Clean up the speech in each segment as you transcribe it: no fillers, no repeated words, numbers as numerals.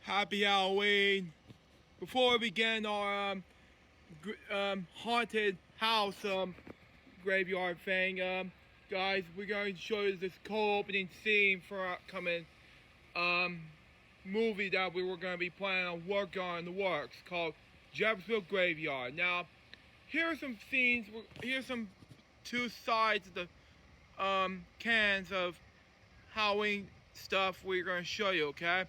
Happy Halloween. Before we begin our haunted house graveyard thing, guys, we're going to show you this cold opening scene for our upcoming movie that we were going to be planning on working on in the works called Jeffersville Graveyard. Now, here are some scenes, here's some two sides of the cans of Halloween stuff we're going to show you, okay?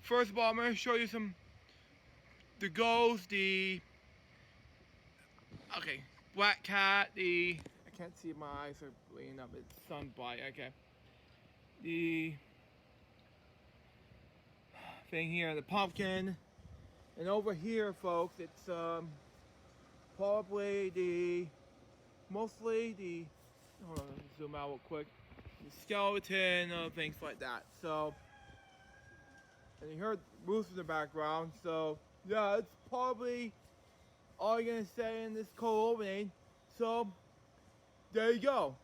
First of all, I'm going to show you the ghost, black cat, I can't see, my eyes are bleeding up, it's sunbite, okay. The thing here, the pumpkin, and over here, folks, it's probably mostly the, hold on, let me zoom out real quick, the skeleton, things like that, so. And you heard Bruce in the background, so yeah, it's probably all you're gonna say in this cold opening. So there you go.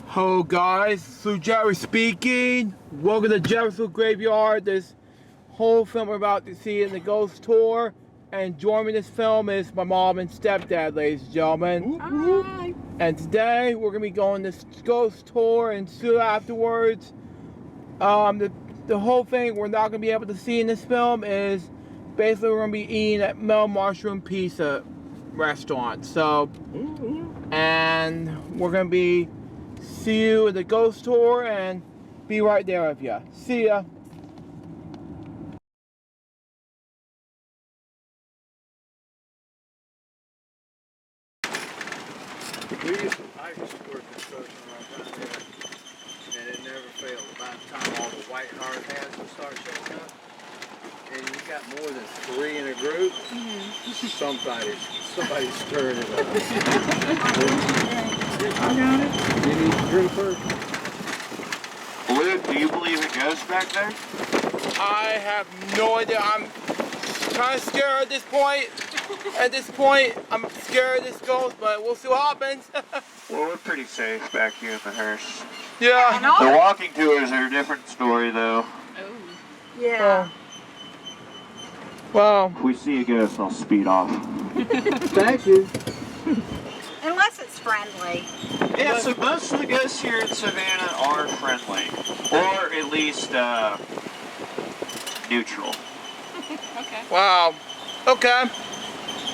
Hello guys, Sue Jerry speaking. Welcome to Jeffersville Graveyard. This whole film we're about to see in the ghost tour. And joining me in this film is my mom and stepdad, ladies and gentlemen. Hi. And today we're going to be going this ghost tour, and soon afterwards, the whole thing we're not going to be able to see in this film is basically we're going to be eating at Mel Mushroom Pizza restaurant. So, and we're going to be see you at the ghost tour and be right there with you. See ya. I used to work construction right down there, and it never failed. About the time all the white hard hats would start showing up, and you got more than 3 in a group, somebody's stirring it up. I got it. You need to drink first. Luke, do you believe it goes back there? I have no idea. I'm kind of scared at this point. I'm scared of this ghost, but we'll see what happens. Well, we're pretty safe back here in the hearse. Yeah. The walking tours are a different story, though. Oh. Yeah. Well. If we see a ghost, I'll speed off. Thank you. Unless it's friendly. Yeah, so most of the ghosts here in Savannah are friendly. Or at least, neutral. Okay. Wow. Okay.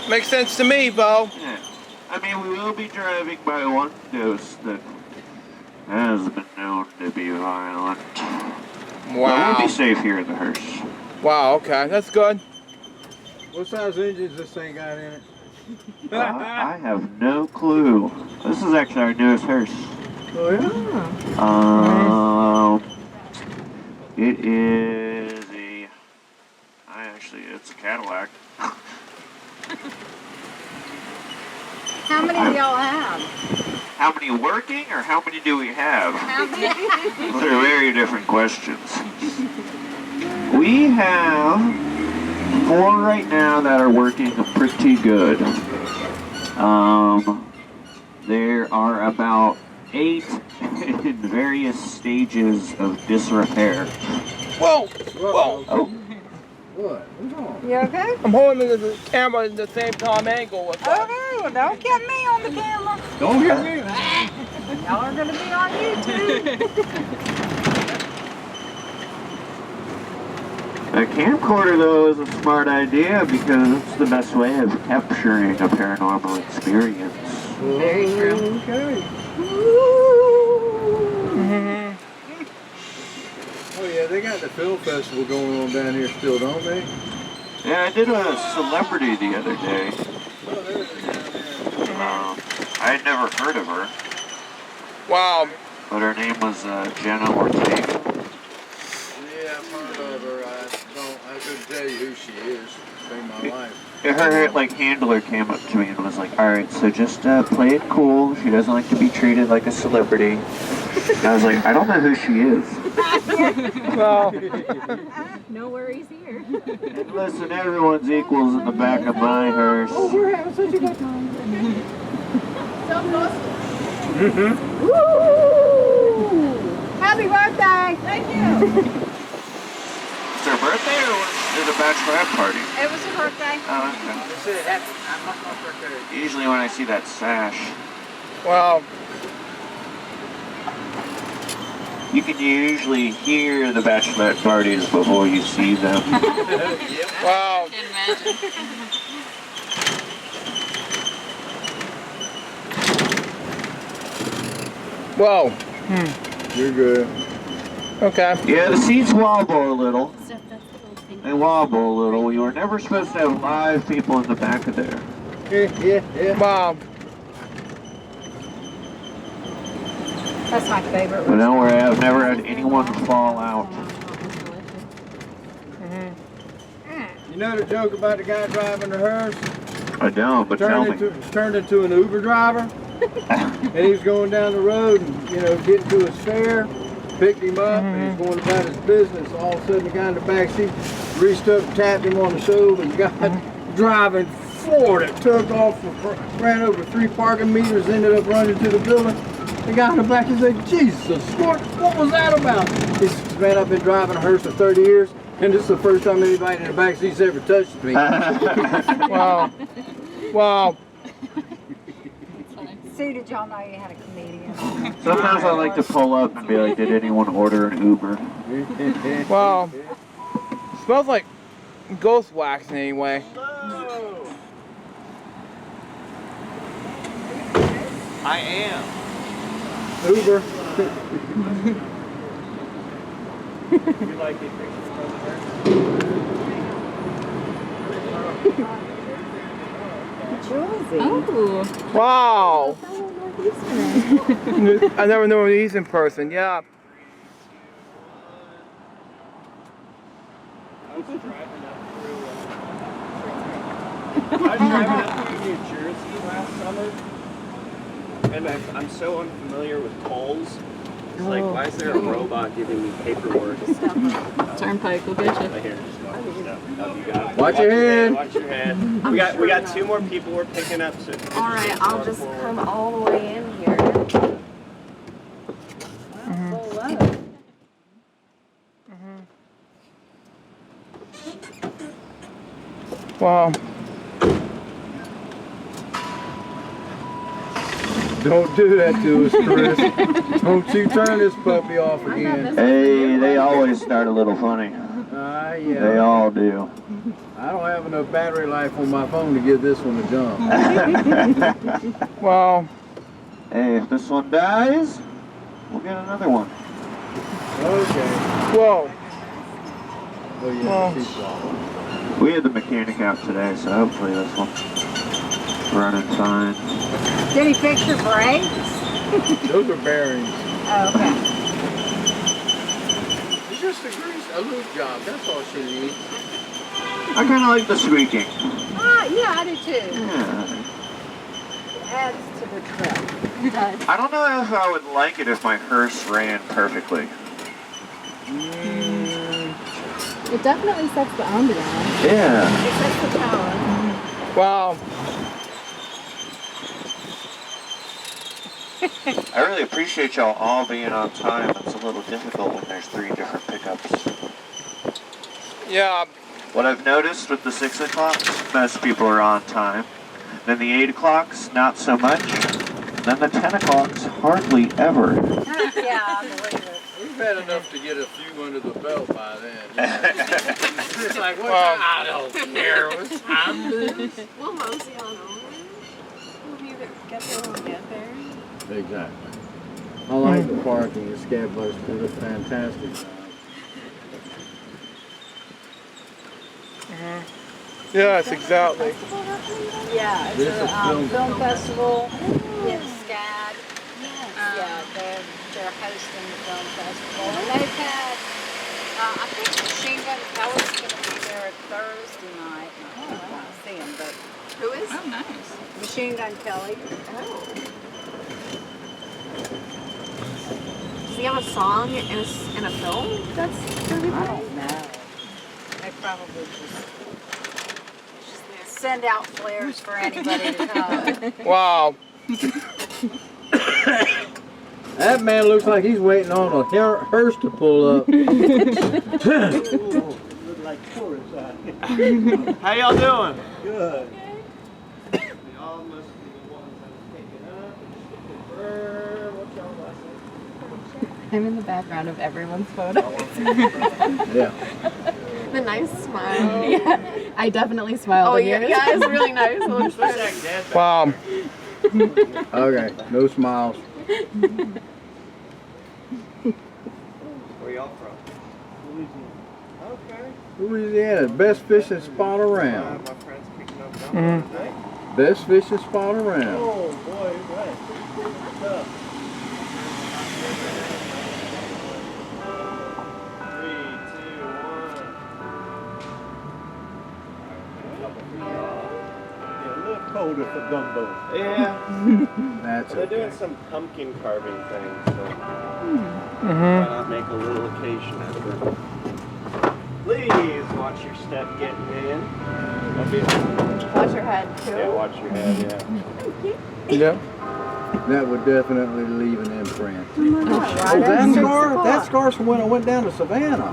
Makes sense to me, Bo. Yeah. I mean, we will be driving by one ghost that has been known to be violent. But Wow. we'll be safe here in the hearse. Wow, okay. That's good. What size engines this thing got in it? I have no clue. This is actually our newest hearse. Oh yeah? It is it's a Cadillac. How many do y'all have? How many working, or how many do we have? How many? Those are very different questions. We have 4 right now that are working pretty good. There are about 8 in various stages of disrepair. Whoa! Whoa. Oh, What? What's wrong? You okay? I'm holding the camera in the same time angle. What's Okay, up? well don't get me on the camera. Don't hit me. Y'all are gonna be on YouTube. a camcorder though is a smart idea because it's the best way of capturing a paranormal experience. Very true. Okay. Mm-hmm. Oh yeah, they got the film festival going on down here still, don't they? Yeah, I did a celebrity the other day. Oh, there it is down there. I had never heard of her, Wow. but her name was Jenna Ortega. Yeah, I've heard of her. I couldn't tell you who she is. It's been my life. Her like handler came up to me and was like, "Alright, so just play it cool. She doesn't like to be treated like a celebrity." And I was like, "I don't know who she is." Well, No worries here. And listen, everyone's equals in the back of my hearse. We're having such a good time. Woo! Happy birthday! Thank you. It's her birthday or was it a bachelorette party? It was her birthday. Oh, okay. They said it happened. I'm not my birthday. Usually when I see that sash, wow. you can usually hear the bachelorette parties before you see them. Wow. Can imagine. Whoa. You're good. Okay. Yeah, the seats wobble a little. They wobble a little. You were never supposed to have live people in the back of there. Yeah. Wow. That's my favorite. But now I've never had anyone fall out. Mm-hmm. You know the joke about the guy driving the hearse? I don't, but tell me. Turned into an Uber driver. And he was going down the road and, getting to his fare, picked him up, and he's going about his business. All of a sudden, the guy in the back seat reached up and tapped him on the shoulder, and the guy driving floored it, took off, ran over 3 parking meters, ended up running to the building. The guy in the back, he said, "Jesus, what was that about?" He says, "Man, I've been driving a hearse for 30 years, and this is the first time anybody in the back seat's ever touched me." Wow. Wow. See, did y'all know you had a comedian? Sometimes I like to pull up and be like, "Did anyone order an Uber?" Wow. Smells like ghost wax anyway. I am. Uber. You like it? Oh. Wow. I never knew these in person. Yeah. I was driving up through New Jersey last summer, and I'm so unfamiliar with tolls. It's like, why is there a robot giving me paperwork? Turnpike will get you. Right here, just going through stuff. Oh, you got it. Watch your head. Watch your head. We got 2 more people we're picking up. So All right, I'll just come all the way in here. Full load. Wow. Don't do that to us, Chris. Don't you turn this puppy off again. Hey, they always start a little funny. Yeah. They all do. I don't have enough battery life on my phone to give this one a jump. Wow. Hey, if this one dies, we'll get another one. Okay. Whoa. Oh yeah, Well. she's swallowed. We had the mechanic out today, so hopefully this one's running fine. Did he fix your brakes? Those are bearings. Oh, okay. It's just a loop job. That's all she needs. I kind of like the squeaking. Yeah, I do too. Yeah. Adds to the trip. It does. I don't know if I would like it if my hearse ran perfectly. It definitely sets the ambiance. Yeah. It sets the tone. Wow. I really appreciate y'all all being on time. It's a little difficult when there's 3 different pickups. Yeah. What I've noticed with the 6 o'clocks, most people are on time. Then the 8 o'clocks, not so much. Then the 10 o'clocks, hardly ever. Yeah, I believe it. We've had enough to get a few under the belt by then. It's like, what Well, time? I don't care what time it is. We'll mosey on over. We'll be there, get there when we get there. Exactly. I like the parking at Scabler's too. It's fantastic. Yes, exactly. Yeah, This it's is a film- film festival in SCAD. Yeah, they're hosting the film festival. And they've had, I think Machine Gun Kelly's going to be there Thursday night. I don't want to see him, but Who is? Oh, nice. Machine Gun Kelly. Oh. Does he have a song in a film that's gonna be I playing? don't know. They probably just Just there. send out flares for anybody to come. Wow. That man looks like he's waiting on a hearse to pull up. Look like tourists out here. How y'all doing? Good. Y'all must be the ones that are picking up. What's y'all last name? I'm in the background of everyone's photo. Yeah. The nice smile. Yeah, I definitely smiled. Oh at yeah, yours. yeah, it's really nice. It looks What's good. that dad? Wow. Okay, no smiles. Where y'all from? Okay. Louisiana, best fishing spot around. My friend's picking up Mhm. tonight. Best fishing spot around. Oh, boy, right. Tough. 3, 2, 1. Yeah, a little colder for gumbo. Yeah, That's they're doing okay. some pumpkin carving thing, so why Mm-hmm. not make a little occasion out of it? Please watch your step getting in. Watch your head too. Yeah, watch your head, yeah. Yep. That would definitely leave an imprint. Right Oh, at that 6 scar? o'clock. That scar's from when I went down to Savannah.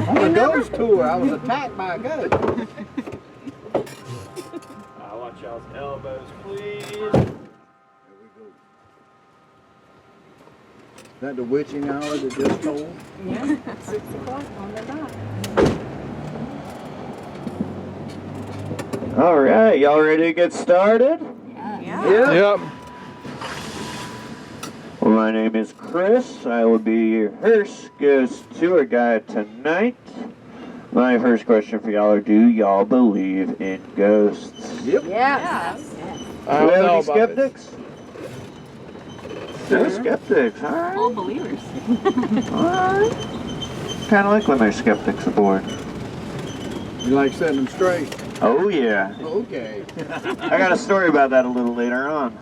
On a ghost tour, I was attacked by a ghost. Watch y'all's elbows, please. There we go. Is that the witching hour that just told? Yeah, 6 o'clock on the dot. All right, y'all ready to get started? Yeah. Yep. Well, my name is Chris. I will be your Hearst Ghost Tour Guide tonight. My first question for y'all are, do y'all believe in ghosts? Yep. Yes. I Do we don't have know any about skeptics? No skeptics, alright. All believers. Alright. Kind of like when there's skeptics aboard. You like setting them straight? Oh yeah. Okay. I got a story about that a little later on.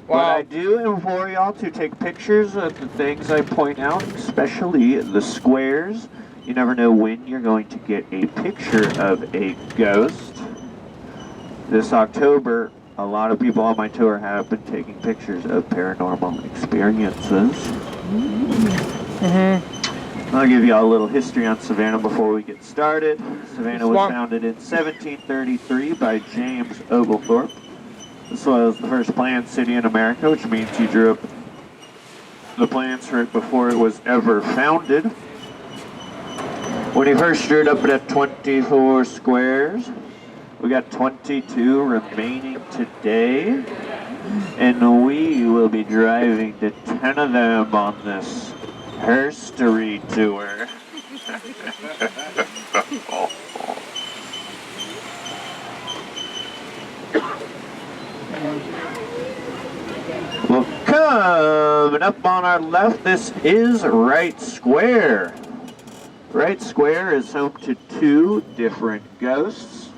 But Wow. I do implore y'all to take pictures of the things I point out, especially the squares. You never know when you're going to get a picture of a ghost. This October, a lot of people on my tour have been taking pictures of paranormal experiences. Mm-hmm. I'll give y'all a little history on Savannah before we get started. Savannah was Swamp. founded in 1733 by James Oglethorpe. This was the first planned city in America, which means he drew up the plans for it before it was ever founded. When he first drew it up, it had 24 squares. We got 22 remaining today. And we will be driving to 10 of them on this Herstory tour. Well, coming up on our left, this is Wright Square. Wright Square is home to two different ghosts.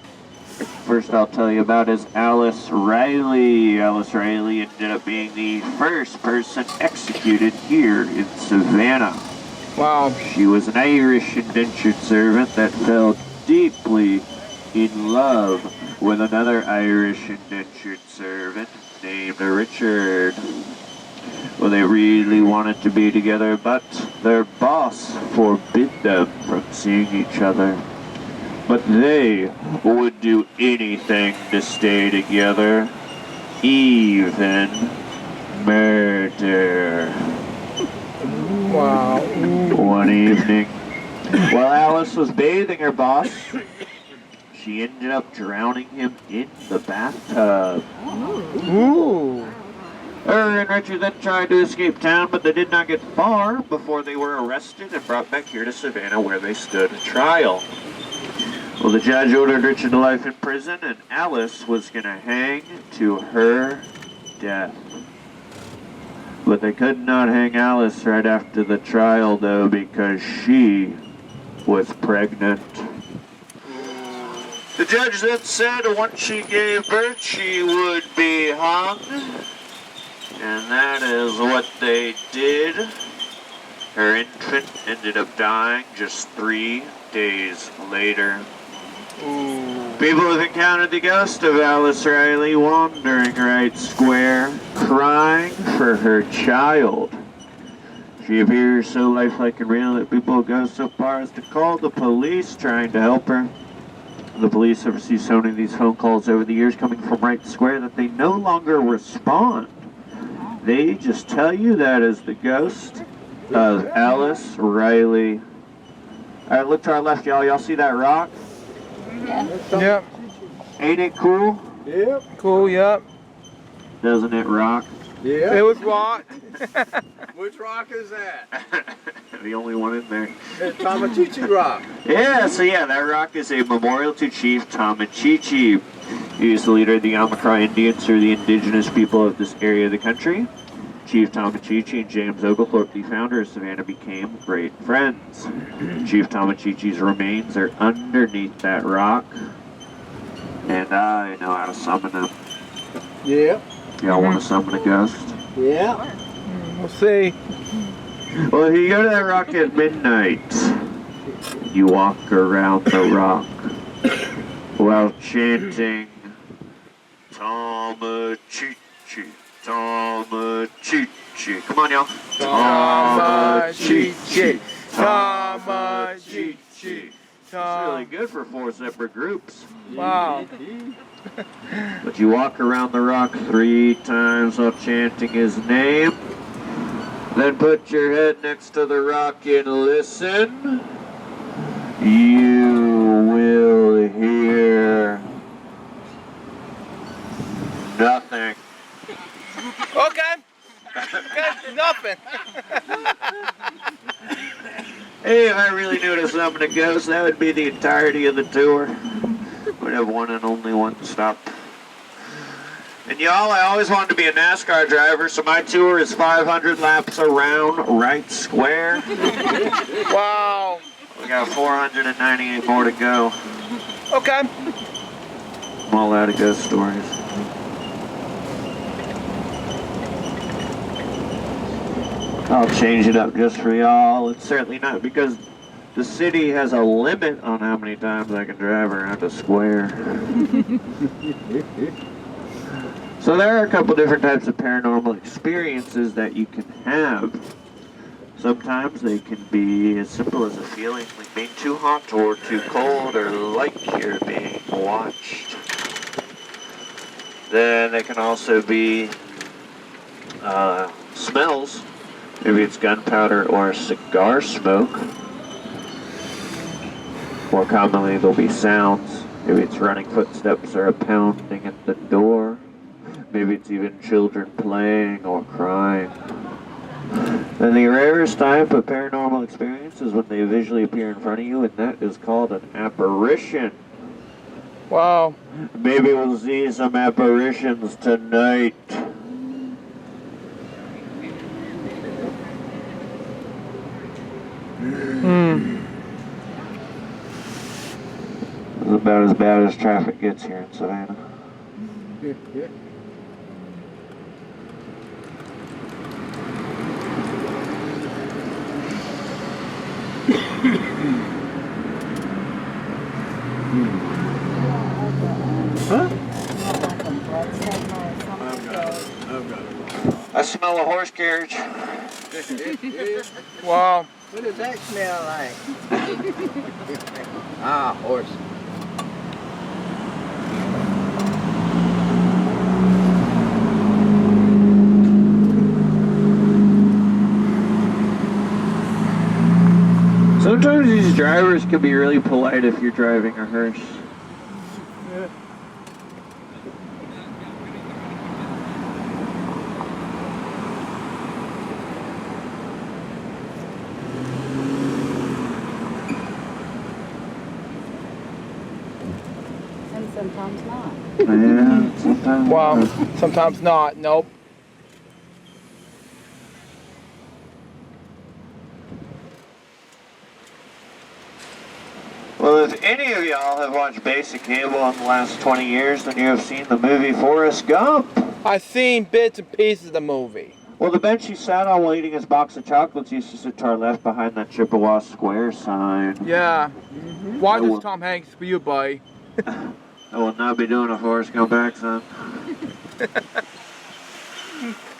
First I'll tell you about is Alice Riley. Alice Riley ended up being the first person executed here in Savannah. Wow. She was an Irish indentured servant that fell deeply in love with another Irish indentured servant named Richard. Well, they really wanted to be together, but their boss forbid them from seeing each other. But they would do anything to stay together, even murder. Wow. One evening, while Alice was bathing her boss, she ended up drowning him in the bathtub. Ooh. Her and Richard then tried to escape town, but they did not get far before they were arrested and brought back here to Savannah, where they stood trial. Well, the judge ordered Richard to life in prison, and Alice was going to hang to her death. But they could not hang Alice right after the trial, though, because she was pregnant. The judge then said once she gave birth, she would be hung. And that is what they did. Her infant ended up dying just 3 days later. Ooh. People have encountered the ghost of Alice Riley wandering Wright Square, crying for her child. She appears so lifelike and real that people go so far as to call the police trying to help her. The police have received so many of these phone calls over the years coming from Wright Square that they no longer respond. They just tell you that is the ghost of Alice Riley. Alright, look to our left, y'all. Y'all see that rock? Yep. Ain't it cool? Yep. Cool, yep. Doesn't it rock? Yep. It was rocked. Which rock is that? The only one in there. It's Tamachichi Rock. Yeah, so yeah, that rock is a memorial to Chief Tamachichi. He is the leader of the Yamacraw Indians, or the indigenous people of this area of the country. Chief Tamachichi and James Oglethorpe, the founder of Savannah, became great friends. Chief Tamachichi's remains are underneath that rock, and I know how to summon them. Yep. Y'all want to summon a ghost? Yeah. We'll see. Well, if you go to that rock at midnight, you walk around the rock while chanting Tamachichi, Tamachichi. Come on, y'all. Tamachichi. Tamachichi. It's really good for 4 separate groups. Wow. But you walk around the rock 3 times while chanting his name. Then put your head next to the rock and listen. You will hear nothing. Okay. Okay, nothing. Hey, if I really knew to summon a ghost, that would be the entirety of the tour. We'd have one and only one stop. And y'all, I always wanted to be a NASCAR driver, so my tour is 500 laps around Wright Square. Wow. We got 498 more to go. Okay. I'm all out of ghost stories. I'll change it up just for y'all. It's certainly not, because the city has a limit on how many times I can drive around the square. So there are a couple different types of paranormal experiences that you can have. Sometimes they can be as simple as a feeling like being too hot or too cold, or like you're being watched. Then they can also be smells. Maybe it's gunpowder or cigar smoke. More commonly, there'll be sounds. Maybe it's running footsteps or a pounding at the door. Maybe it's even children playing or crying. And the rarest type of paranormal experience is when they visually appear in front of you, and that is called an apparition. Wow. Maybe we'll see some apparitions tonight. It's about as bad as traffic gets here in Savannah. Huh? I've got it. I smell a horse carriage. Wow. What does that smell like? Ah, horse. Sometimes these drivers can be really polite if you're driving a hearse. And sometimes not. Yeah, sometimes. Wow. Sometimes not. Nope. Well, if any of y'all have watched basic cable in the last 20 years, then you have seen the movie Forrest Gump. I've seen bits and pieces of the movie. Well, the bench he sat on while eating his box of chocolates used to sit to our left behind that Chippewa Square sign. Yeah. Watch Oh, well. this, Tom Hanks, for you, buddy. I will not be doing a Forrest Gump accent.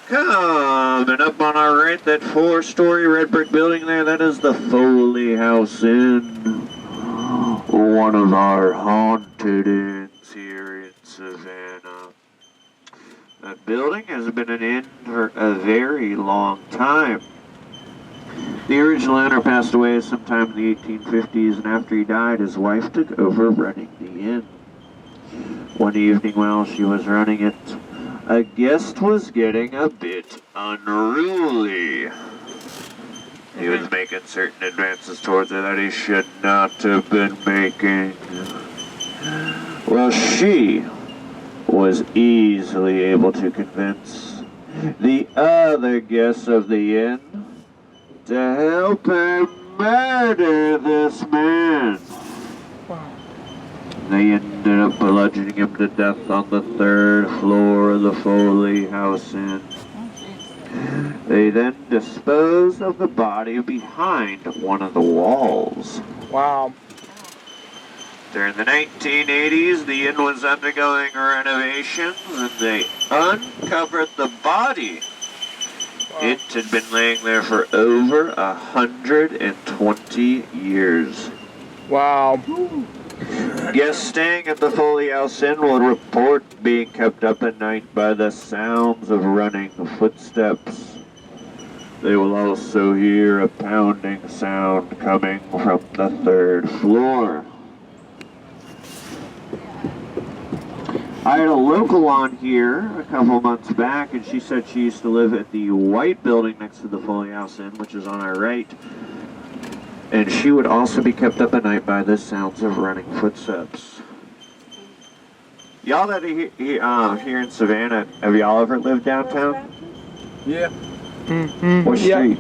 Coming up on our right, that 4-story red brick building there, that is the Foley House Inn. One of our haunted inns here in Savannah. That building has been an inn for a very long time. The original owner passed away sometime in the 1850s, and after he died, his wife took over running the inn. One evening while she was running it, a guest was getting a bit unruly. He was making certain advances towards her that he should not have been making. Well, she was easily able to convince the other guests of the inn to help her murder this man. Wow. They ended up bludgeoning him to death on the 3rd floor of the Foley House Inn. They then disposed of the body behind one of the walls. Wow. During the 1980s, the inn was undergoing renovations, and they uncovered the body. It had been laying there for over 120 years. Wow. Guests staying at the Foley House Inn will report being kept up at night by the sounds of running footsteps. They will also hear a pounding sound coming from the 3rd floor. I had a local on here a couple months back, and she said she used to live at the white building next to the Foley House Inn, which is on our right. And she would also be kept up at night by the sounds of running footsteps. Y'all that are here in Savannah, have y'all ever lived downtown? Yeah. Mm-hmm. What street?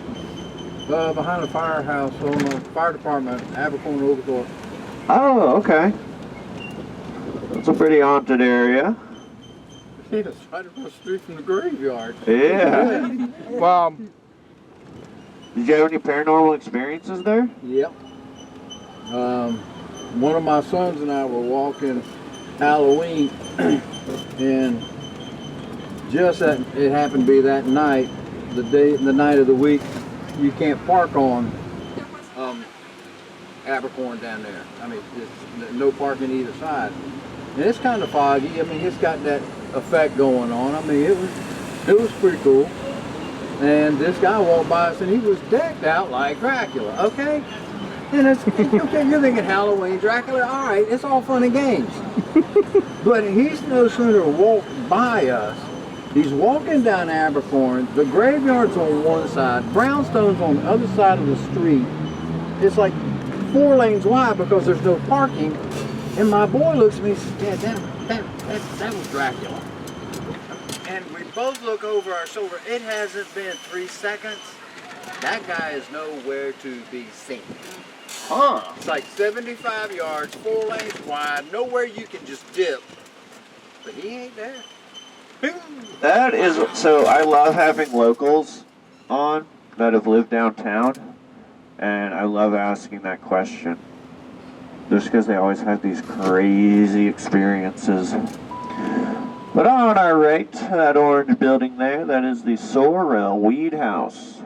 Behind the firehouse on the fire department, Abercorn, Oglethorpe. Oh, okay. That's a pretty haunted area. Yeah, it's right across the street from the graveyard. Yeah. Wow. Did you have any paranormal experiences there? Yep. One of my sons and I were walking Halloween, and just that it happened to be that night, the night of the week you can't park on Abercorn down there. I mean, it's no parking either side, and it's kind of foggy. I mean, it's got that effect going on. I mean, it was pretty cool. And this guy walked by us, and he was decked out like Dracula. Okay, and it's okay. You're thinking Halloween, Dracula. All right, it's all fun and games. But he's no sooner walked by us. He's walking down Abercorn. The graveyard's on one side, brownstone's on the other side of the street. It's like 4 lanes wide because there's no parking. And my boy looks at me and says, "Dad, that was Dracula." And we both look over our shoulder. It hasn't been 3 seconds. That guy is nowhere to be seen. Huh. It's like 75 yards, 4 lanes wide, nowhere you can just dip. But he ain't there. That is, so I love having locals on that have lived downtown. And I love asking that question. Just because they always have these crazy experiences. But on our right, that orange building there, that is the Sorrel Weed House.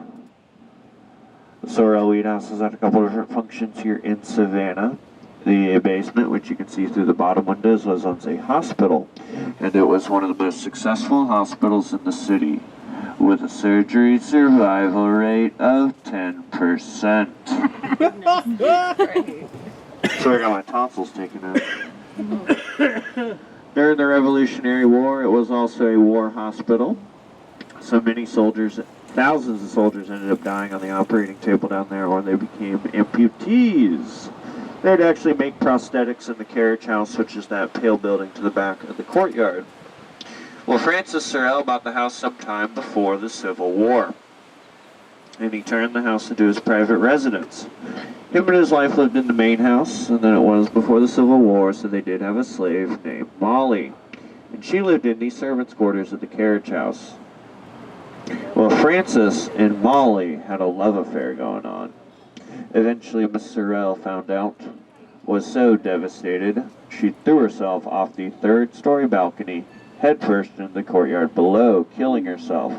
The Sorrel Weed House has had a couple of different functions here in Savannah. The basement, which you can see through the bottom windows, was once a hospital. And it was one of the most successful hospitals in the city, with a surgery survival rate of 10%. So I got my tonsils taken out. During the Revolutionary War, it was also a war hospital. So many soldiers, thousands of soldiers ended up dying on the operating table down there, or they became amputees. They'd actually make prosthetics in the carriage house, which is that pale building to the back of the courtyard. Well, Francis Sorrel bought the house sometime before the Civil War, and he turned the house into his private residence. Him and his wife lived in the main house, and then it was before the Civil War, so they did have a slave named Molly, and she lived in the servants' quarters of the carriage house. Well, Francis and Molly had a love affair going on. Eventually, Miss Sorrel found out, was so devastated, she threw herself off the third-story balcony, headfirst into the courtyard below, killing herself.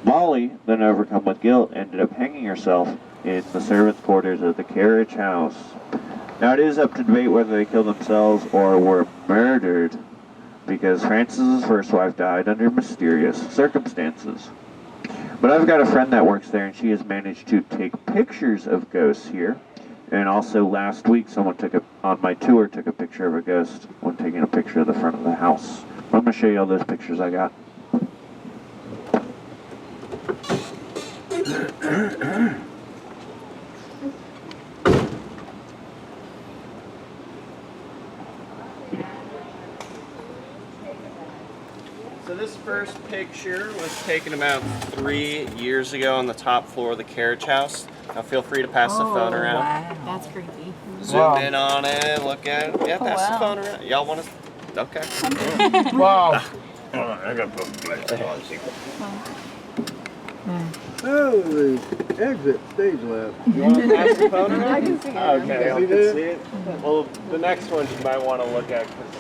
Molly, then overcome with guilt, ended up hanging herself in the servants' quarters of the carriage house. Now, it is up to debate whether they killed themselves or were murdered, because Francis's first wife died under mysterious circumstances. But I've got a friend that works there, and she has managed to take pictures of ghosts here. And also last week, someone on my tour took a picture of a ghost when taking a picture of the front of the house. I'm going to show you all those pictures I got. So this first picture was taken about 3 years ago on the top floor of the carriage house. Now feel free to pass the phone around. Wow. That's creepy. Zoom in on it, look at it. Yeah, pass the phone around. Y'all want to? Okay. Wow. I got to put the glasses on. Oh, the exit stage left. You want to pass the phone around? I can see it. Okay, You I can see see it. Well, the next one you might want to look at, because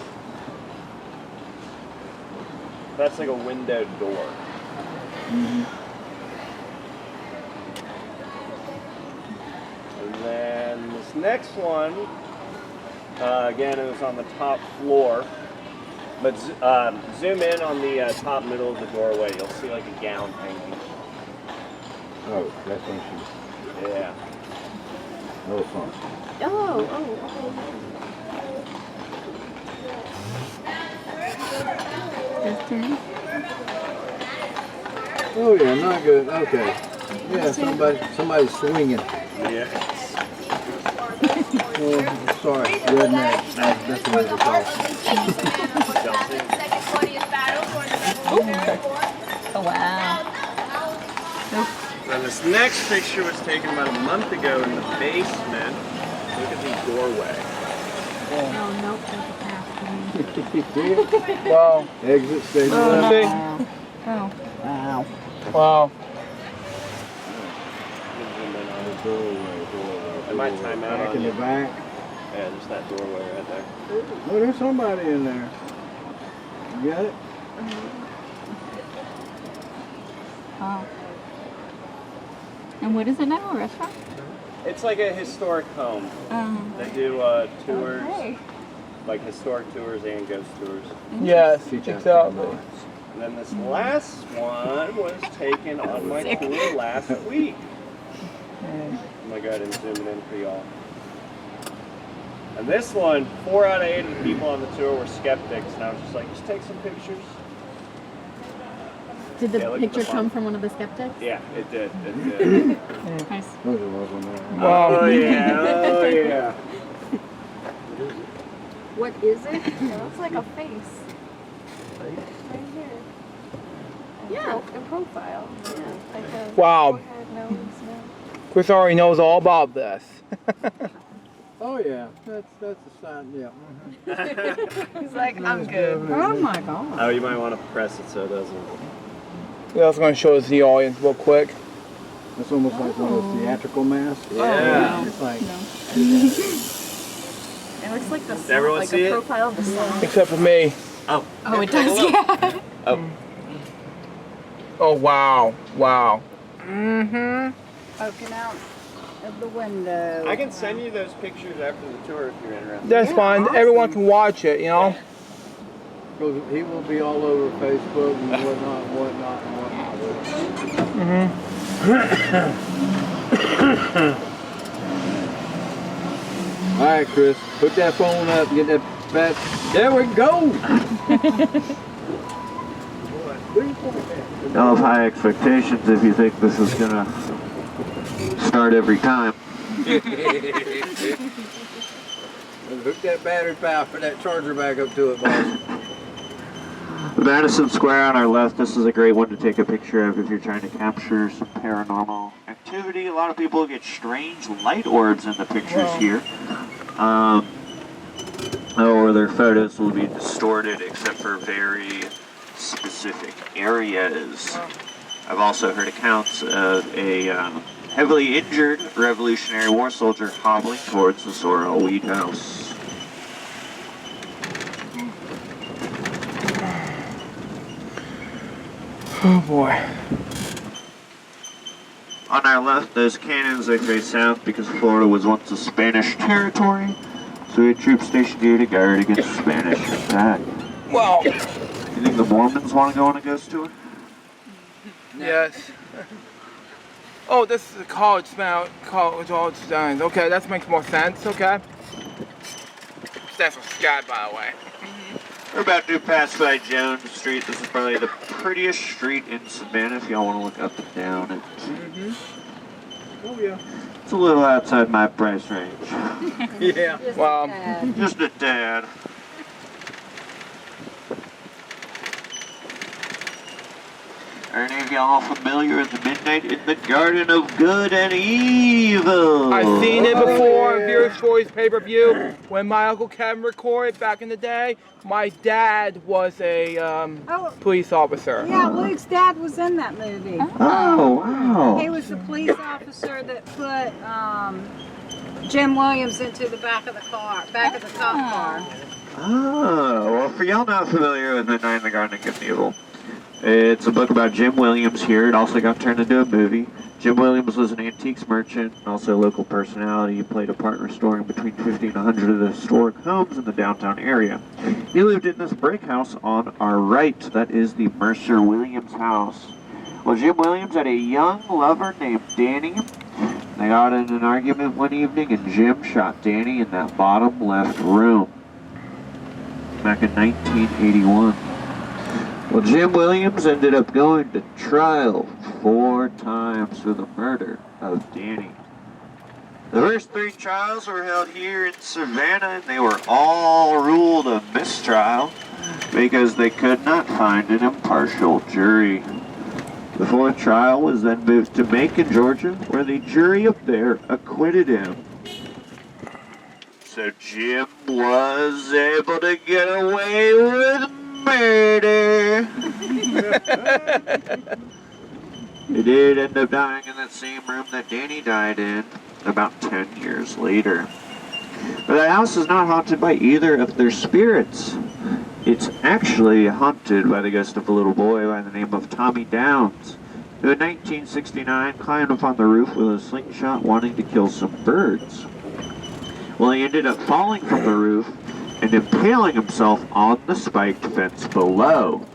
that's like a window door. And then this next one, again, it was on the top floor. But zoom in on the top middle of the doorway. You'll see like a gown hanging. Oh, that's when she. Yeah. No fun. Oh yeah, not good. Okay. Yeah, somebody's swinging. Yeah. Oh, sorry, redneck. That's what it's called. Oh, wow. So this next picture was taken about a month ago in the basement. Look at the doorway. Oh, nope, that's a path. Wow. Exit stage Oh, left. see? Oh. Wow. Wow. I might time out Back on in you. the back. Yeah, there's that doorway right there. Oh, there's somebody in there. You got it? Wow. And what is it now? A restaurant? It's like a historic home. They do tours, like historic tours and ghost tours. Yes, exactly. And then this last one was taken on my tour last week. I'm gonna go ahead and zoom it in for y'all. And this one, 4 out of 8 of the people on the tour were skeptics, and I was just like, just take some pictures. Did the Yeah, look at picture the come font. from one of the skeptics? Yeah, it did. It did. Nice. Those are lovely, man. Wow. Oh yeah, oh yeah. What is it? It looks like a face. Right here. Yeah. In profile. Yeah. Like a Wow. forehead, nose, mouth. Chris already knows all about this. Oh yeah, that's a sign. Yeah. He's like, I'm good. Oh my god. Oh, you might want to press it so it doesn't. Yeah, I was going to show this to the audience real quick. It's almost like one of those theatrical masks. Yeah. It's like, It looks like the Does everyone like see a it? profile of the sun. Except for me. Oh. Oh, it does, yeah. Oh. Oh, wow. Wow. Mm-hmm. Poking out of the window. I can send you those pictures after the tour if you're interested. That's Yeah, fine. awesome. Everyone can watch it, you know? he will be all over Facebook and whatnot and whatnot and whatnot. All right, Chris, put that phone up, get that bat. There we go. Y'all have high expectations if you think this is gonna start every time. Hook that battery power, put that charger back up to it, boss. Madison Square on our left, this is a great one to take a picture of if you're trying to capture some paranormal activity. A lot of people get strange light orbs in the pictures here. Or their photos will be distorted except for very specific areas. I've also heard accounts of a heavily injured Revolutionary War soldier hobbling towards the Sorrel Weed House. Oh, boy. On our left, those cannons, they face south because Florida was once a Spanish territory. So we had troops stationed here to guard against the Spanish attack. Well, You think the Mormons want to go on a ghost tour? yes. Oh, this is a college now. College students. Okay, that makes more sense. Okay. That's a sky, by the way. We're about to pass by Jones Street. This is probably the prettiest street in Savannah if y'all want to look up and down it. Oh, yeah. It's a little outside my price range. Yeah. Just Well, a tad. Just a tad. Are any of y'all familiar with the Midnight in the Garden of Good and Evil? I've seen it before on Vera's Stories pay-per-view when my Uncle Kevin recorded back in the day. My dad was a Oh, police officer. yeah, Luke's dad was in that movie. Oh, wow. He was the police officer that put Jim Williams into the back of the car, back of the cop car. Oh, well, for y'all not familiar with Midnight in the Garden of Good and Evil, it's a book about Jim Williams here. It also got turned into a movie. Jim Williams was an antiques merchant and also a local personality. He played a part in restoring between 50 and 100 of the historic homes in the downtown area. He lived in this brick house on our right. That is the Mercer Williams house. Well, Jim Williams had a young lover named Danny. They got in an argument one evening and Jim shot Danny in that bottom left room back in 1981. Well, Jim Williams ended up going to trial 4 times for the murder of Danny. The first 3 trials were held here in Savannah, and they were all ruled a mistrial because they could not find an impartial jury. The 4th trial was then moved to Macon, Georgia, where the jury up there acquitted him. So Jim was able to get away with murder. He did end up dying in that same room that Danny died in about 10 years later. But the house is not haunted by either of their spirits. It's actually haunted by the ghost of a little boy by the name of Tommy Downs, who in 1969 climbed up on the roof with a slingshot wanting to kill some birds. Well, he ended up falling from the roof and impaling himself on the spiked fence below.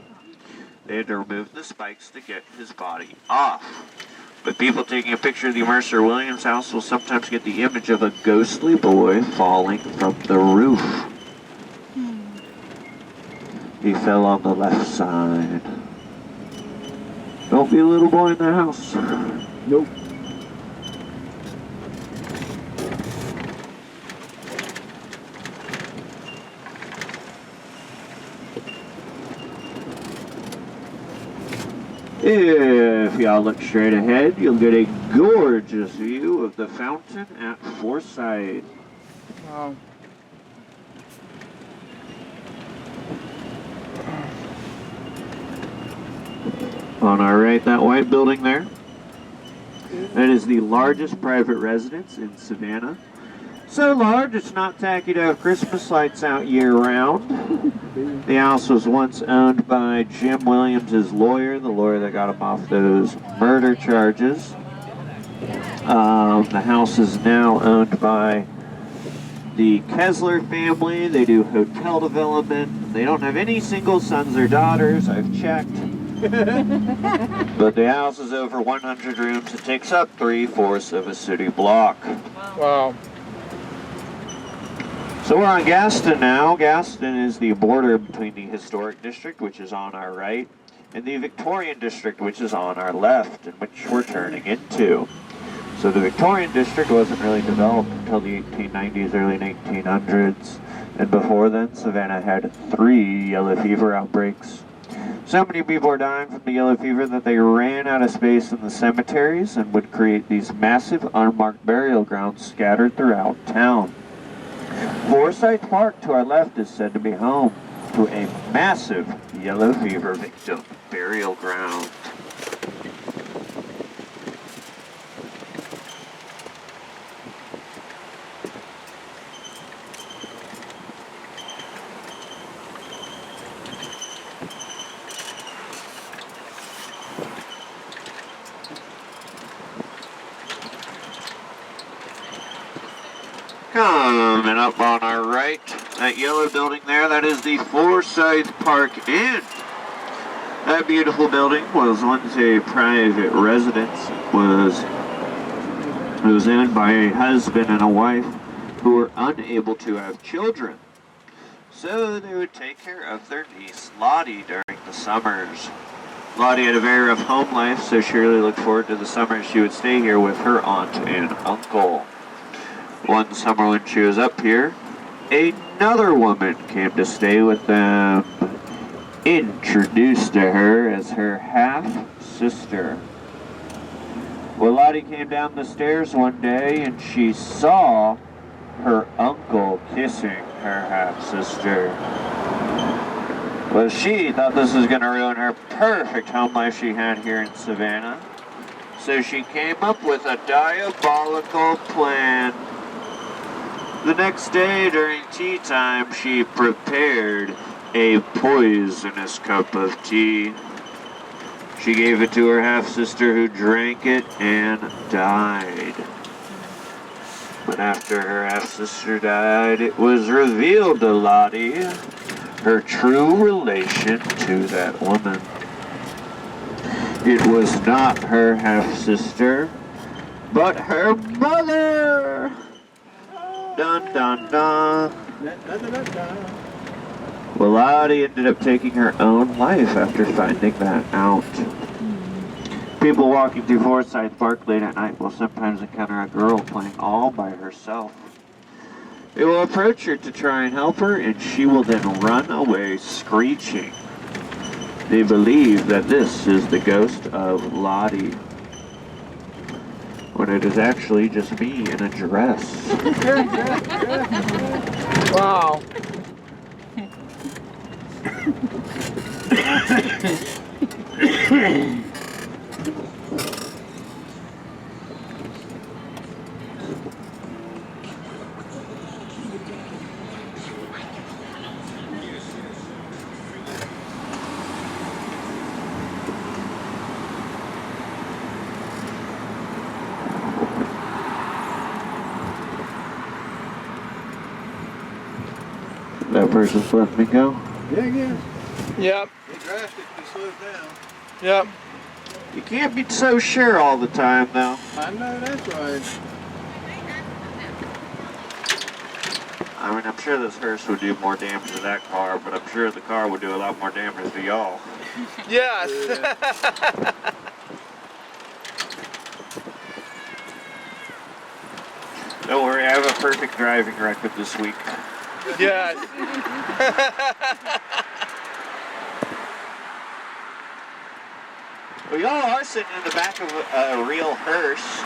They had to remove the spikes to get his body off. But people taking a picture of the Mercer Williams house will sometimes get the image of a ghostly boy falling from the roof. He fell on the left side. Don't be a little boy in the house. Nope. If y'all look straight ahead, you'll get a gorgeous view of the fountain at Forsyth. Wow. On our right, that white building there, It is the largest private residence in Savannah. So large, it's not tacky to have Christmas lights out year-round. The house was once owned by Jim Williams' lawyer, the lawyer that got him off those murder charges. The house is now owned by the Kessler family. They do hotel development. They don't have any single sons or daughters, I've checked. But the house is over 100 rooms. It takes up 3/4 of a city block. Wow. So we're on Gaston now. Gaston is the border between the Historic District, which is on our right, and the Victorian District, which is on our left, and which we're turning into. So the Victorian District wasn't really developed until the 1890s, early 1900s, and before then Savannah had 3 yellow fever outbreaks. So many people were dying from the yellow fever that they ran out of space in the cemeteries and would create these massive unmarked burial grounds scattered throughout town. Forsyth Park to our left is said to be home to a massive yellow fever victim burial ground. Coming up on our right, that yellow building there, that is the Forsyth Park Inn. That beautiful building was once a private residence. It was owned by a husband and a wife who were unable to have children. So they would take care of their niece, Lottie, during the summers. Lottie had a very rough home life, so she really looked forward to the summers she would stay here with her aunt and uncle. One summer when she was up here, another woman came to stay with them, introduced to her as her half-sister. Well, Lottie came down the stairs one day and she saw her uncle kissing her half-sister. Well, she thought this was going to ruin her perfect home life she had here in Savannah. So she came up with a diabolical plan. The next day during tea time, she prepared a poisonous cup of tea. She gave it to her half-sister who drank it and died. But after her half-sister died, it was revealed to Lottie her true relation to that woman. It was not her half-sister, but her mother! Dun dun dun. Well, Lottie ended up taking her own life after finding that out. People walking through Forsyth Park late at night will sometimes encounter a girl playing all by herself. They will approach her to try and help her, and she will then run away screeching. They believe that this is the ghost of Lottie, when it is actually just me in a dress. Wow. That person's let me go. Yeah. Yep. He drastically slowed down. Yep. You can't be so sure all the time, though. I know, that's right. I mean, I'm sure this hearse would do more damage to that car, but I'm sure the car would do a lot more damage to y'all. Yes. Don't worry, I have a perfect driving record this week. Yes. Well, y'all are sitting in the back of a real hearse.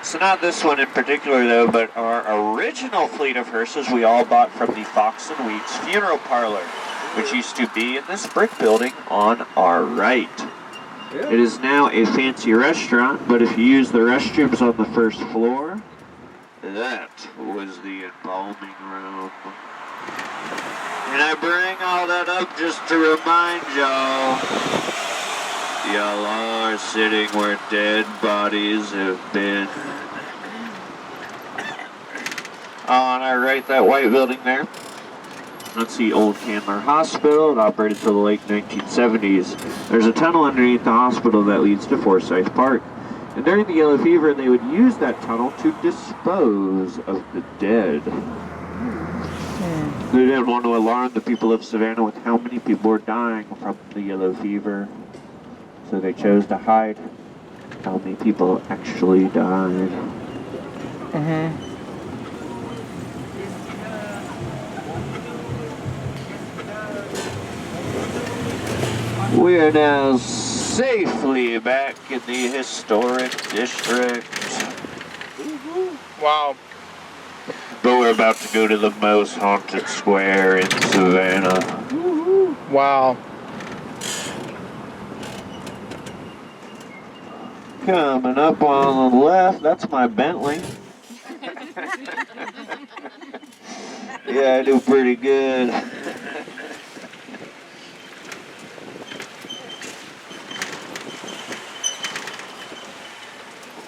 So not this one in particular, though, but our original fleet of hearses we all bought from the Fox and Wheats Funeral Parlor, which used to be in this brick building on our right. Yeah. It is now a fancy restaurant, but if you use the restrooms on the first floor, that was the embalming room. And I bring all that up just to remind y'all are sitting where dead bodies have been. On our right, that white building there. That's the old Candler Hospital. It operated till the late 1970s. There's a tunnel underneath the hospital that leads to Forsyth Park. And during the yellow fever, they would use that tunnel to dispose of the dead. They didn't want to alarm the people of Savannah with how many people were dying from the yellow fever. So they chose to hide how many people actually died. We are now safely back in the historic district. Wow. But we're about to go to the most haunted square in Savannah. Wow. Coming up on the left, that's my Bentley. Yeah, I do pretty good.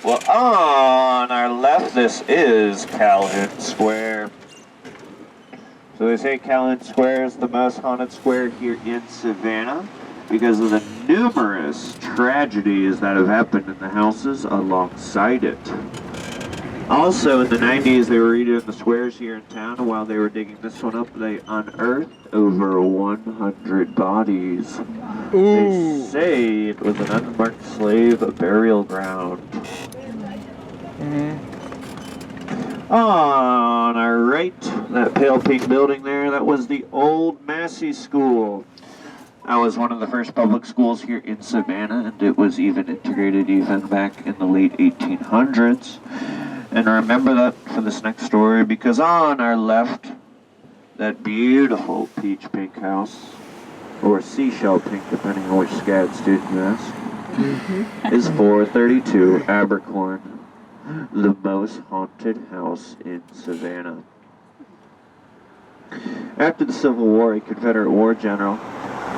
Well, on our left, this is Calhoun Square. So they say Calhoun Square is the most haunted square here in Savannah because of the numerous tragedies that have happened in the houses alongside it. Also, in the 90s, they were redoing the squares here in town, and while they were digging this one up, they unearthed over 100 bodies. They say it was an unmarked slave burial ground. On our right, that pale pink building there, that was the old Massey School. That was one of the first public schools here in Savannah, and it was even integrated even back in the late 1800s. And remember that for this next story, because on our left, that beautiful peach pink house, or seashell pink, depending on which SCAD student you ask, is 432 Abercorn, the most haunted house in Savannah. After the Civil War, a Confederate war general,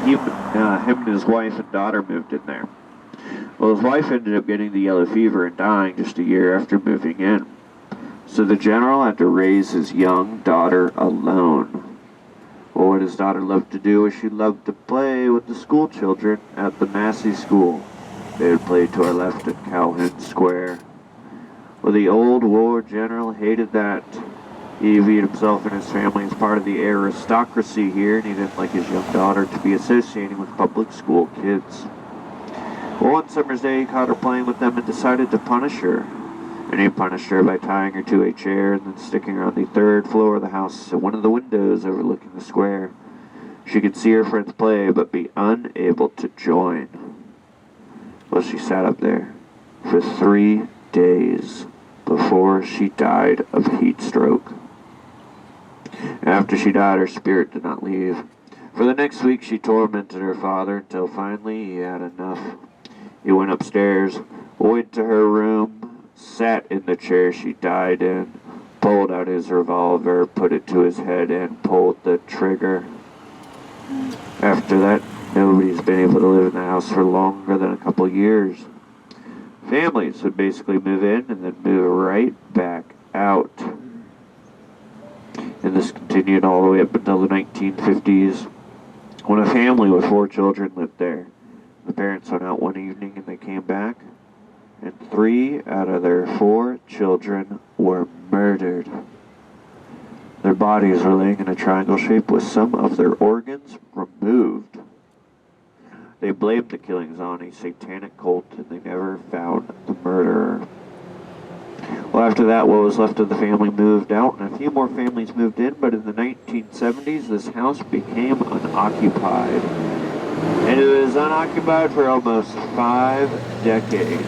him and his wife and daughter moved in there. Well, his wife ended up getting the yellow fever and dying just a year after moving in. So the general had to raise his young daughter alone. Well, what his daughter loved to do was she loved to play with the school children at the Massey School. They would play to our left at Calhoun Square. Well, the old war general hated that. He viewed himself and his family as part of the aristocracy here, and he didn't like his young daughter to be associating with public school kids. Well, one summer's day, he caught her playing with them and decided to punish her. And he punished her by tying her to a chair and then sticking her on the third floor of the house at one of the windows overlooking the square. She could see her friends play, but be unable to join. Well, she sat up there for 3 days before she died of heat stroke. After she died, her spirit did not leave. For the next week, she tormented her father until finally he had enough. He went upstairs, went to her room, sat in the chair she died in, pulled out his revolver, put it to his head, and pulled the trigger. After that, nobody's been able to live in the house for longer than a couple years. Families would basically move in and then move right back out. And this continued all the way up until the 1950s, when a family with 4 children lived there. The parents went out one evening and they came back, and 3 out of their 4 children were murdered. Their bodies were laying in a triangle shape with some of their organs removed. They blamed the killings on a satanic cult, and they never found the murderer. Well, after that, what was left of the family moved out, and a few more families moved in, but in the 1970s, this house became unoccupied. And it was unoccupied for almost 5 decades.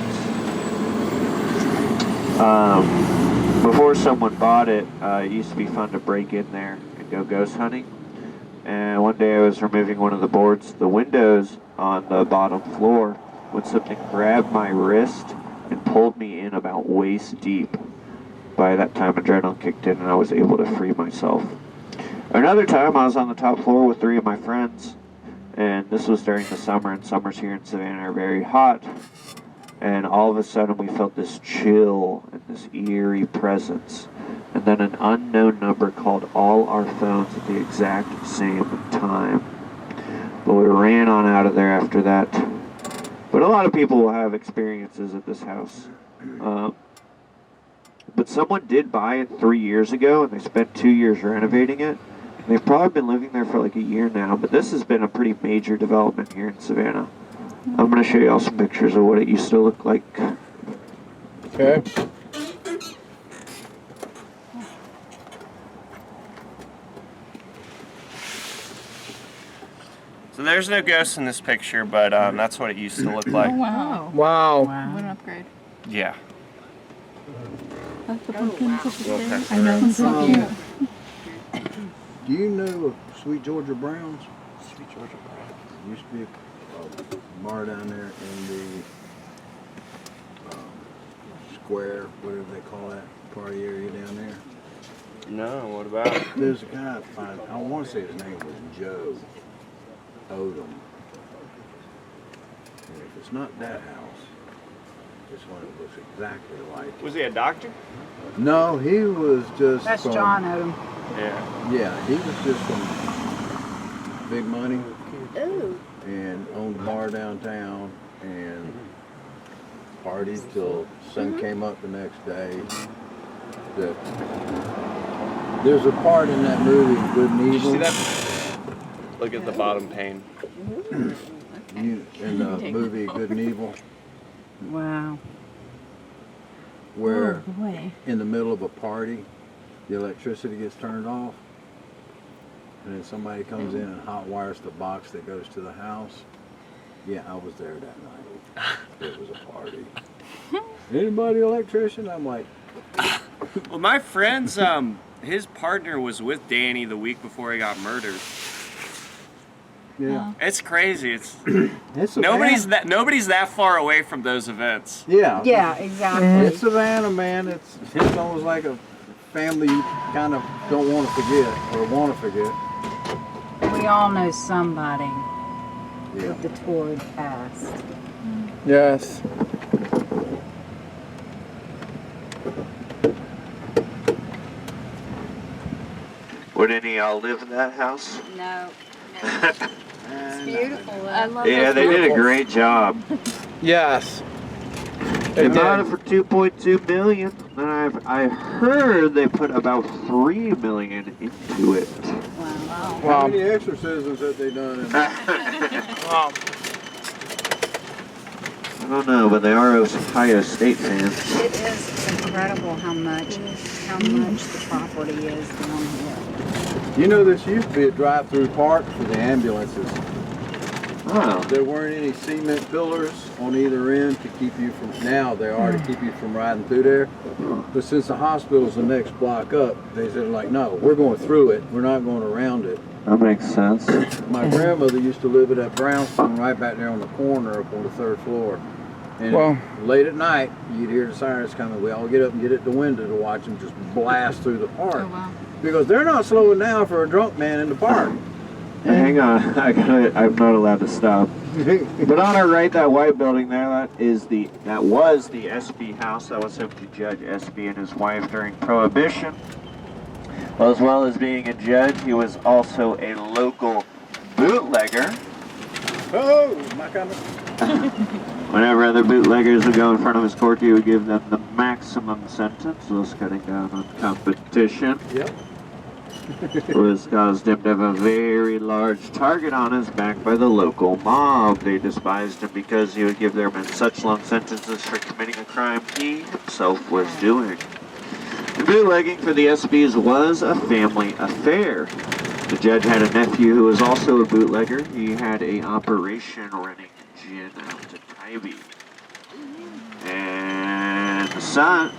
Before someone bought it, it used to be fun to break in there and go ghost hunting. And one day I was removing one of the boards, the windows on the bottom floor, when something grabbed my wrist and pulled me in about waist deep. By that time, adrenaline kicked in and I was able to free myself. Another time, I was on the top floor with 3 of my friends, and this was during the summer, and summers here in Savannah are very hot. And all of a sudden, we felt this chill and this eerie presence. And then an unknown number called all our phones at the exact same time. But we ran on out of there after that. But a lot of people will have experiences at this house. But someone did buy it 3 years ago, and they spent 2 years renovating it. And they've probably been living there for like a year now, but this has been a pretty major development here in Savannah. I'm going to show you all some pictures of what it used to look like. Okay. So there's no ghosts in this picture, but that's what it used to look like. Oh, wow. Wow. What an upgrade. Yeah. That's the pumpkins at the Okay. stairs. I know, it's so cute. Do you know of Sweet Georgia Brown's? Sweet Georgia Brown. There used to be a bar down there in the square, whatever they call that party area down there. No, what about it? There's a guy, I want to say his name was Joe Odom. And if it's not that house, it's one that looks exactly like it. Was he a doctor? No, he was just That's from, John Odom. Yeah. Yeah, he was just from big money Ooh. and owned a bar downtown and partied till sun came up the next day. There's a part in that movie, Good and Did you Evil. see that? Look at the bottom pane. In the movie Good and Evil, Wow. where Oh, boy. in the middle of a party, the electricity gets turned off, and then somebody comes in and hot wires the box that goes to the house. Yeah, I was there that night. It was a party. Anybody electrician? I'm like, Well, my friend's his partner was with Danny the week before he got murdered. yeah. It's crazy. It's It's nobody's Savannah. that far away from those events. Yeah. Yeah, exactly. It's Savannah, man. It's almost like a family you kind of don't want to forget or want to forget. We all know somebody Yeah. with the torrid past. Yes. Would any of y'all live in that house? No. It's beautiful. I love Yeah, those they did a beautiful. great job. Yes. They It bought it did. for $2.2 million, and I heard they put about $3 million into it. Wow. How Wow. many exorcisms have they done in Wow. I don't know, but they are Ohio State fans. It is incredible how much the property is down here. You know, this used to be a drive-through park for the ambulances. Wow. There weren't any cement pillars on either end to keep you from, now there are to keep you from riding through there. But since the hospital's the next block up, they said like, no, we're going through it. We're not going around it. That makes sense. My grandmother used to live at that brownstone right back there on the corner up on the 3rd floor. And Well- late at night, you'd hear the sirens coming. We all get up and get at the window to watch them just blast through the park. Oh, wow. Because they're not slowing down for a drunk man in the park. Hang on, I'm not allowed to stop. But on our right, that white building there, that was the SB house that was home to Judge SB and his wife during Prohibition. Well, as well as being a judge, he was also a local bootlegger. Oh, my kind of. Whenever other bootleggers would go in front of his court, he would give them the maximum sentence, thus cutting down on competition. Yep. Was caused him to have a very large target on his back by the local mob. They despised him because he would give their men such long sentences for committing a crime he himself was doing. The bootlegging for the SBs was a family affair. The judge had a nephew who was also a bootlegger. He had an operation running gin out to Tybee. And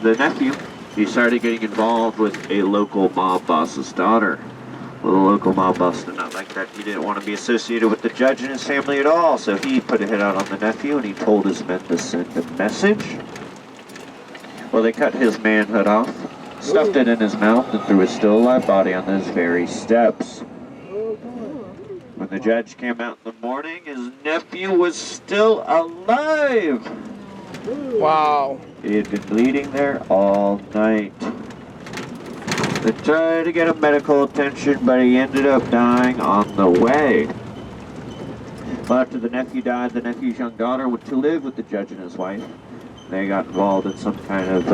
the nephew, he started getting involved with a local mob boss's daughter. Well, the local mob boss did not like that. He didn't want to be associated with the judge and his family at all, so he put a hit out on the nephew and he told his men to send a message. Well, they cut his manhood off, stuffed it in his mouth, and threw his still alive body on those very steps. When the judge came out in the morning, his nephew was still alive. Wow. He had been bleeding there all night. They tried to get him medical attention, but he ended up dying on the way. Well, after the nephew died, the nephew's young daughter went to live with the judge and his wife. They got involved in some kind of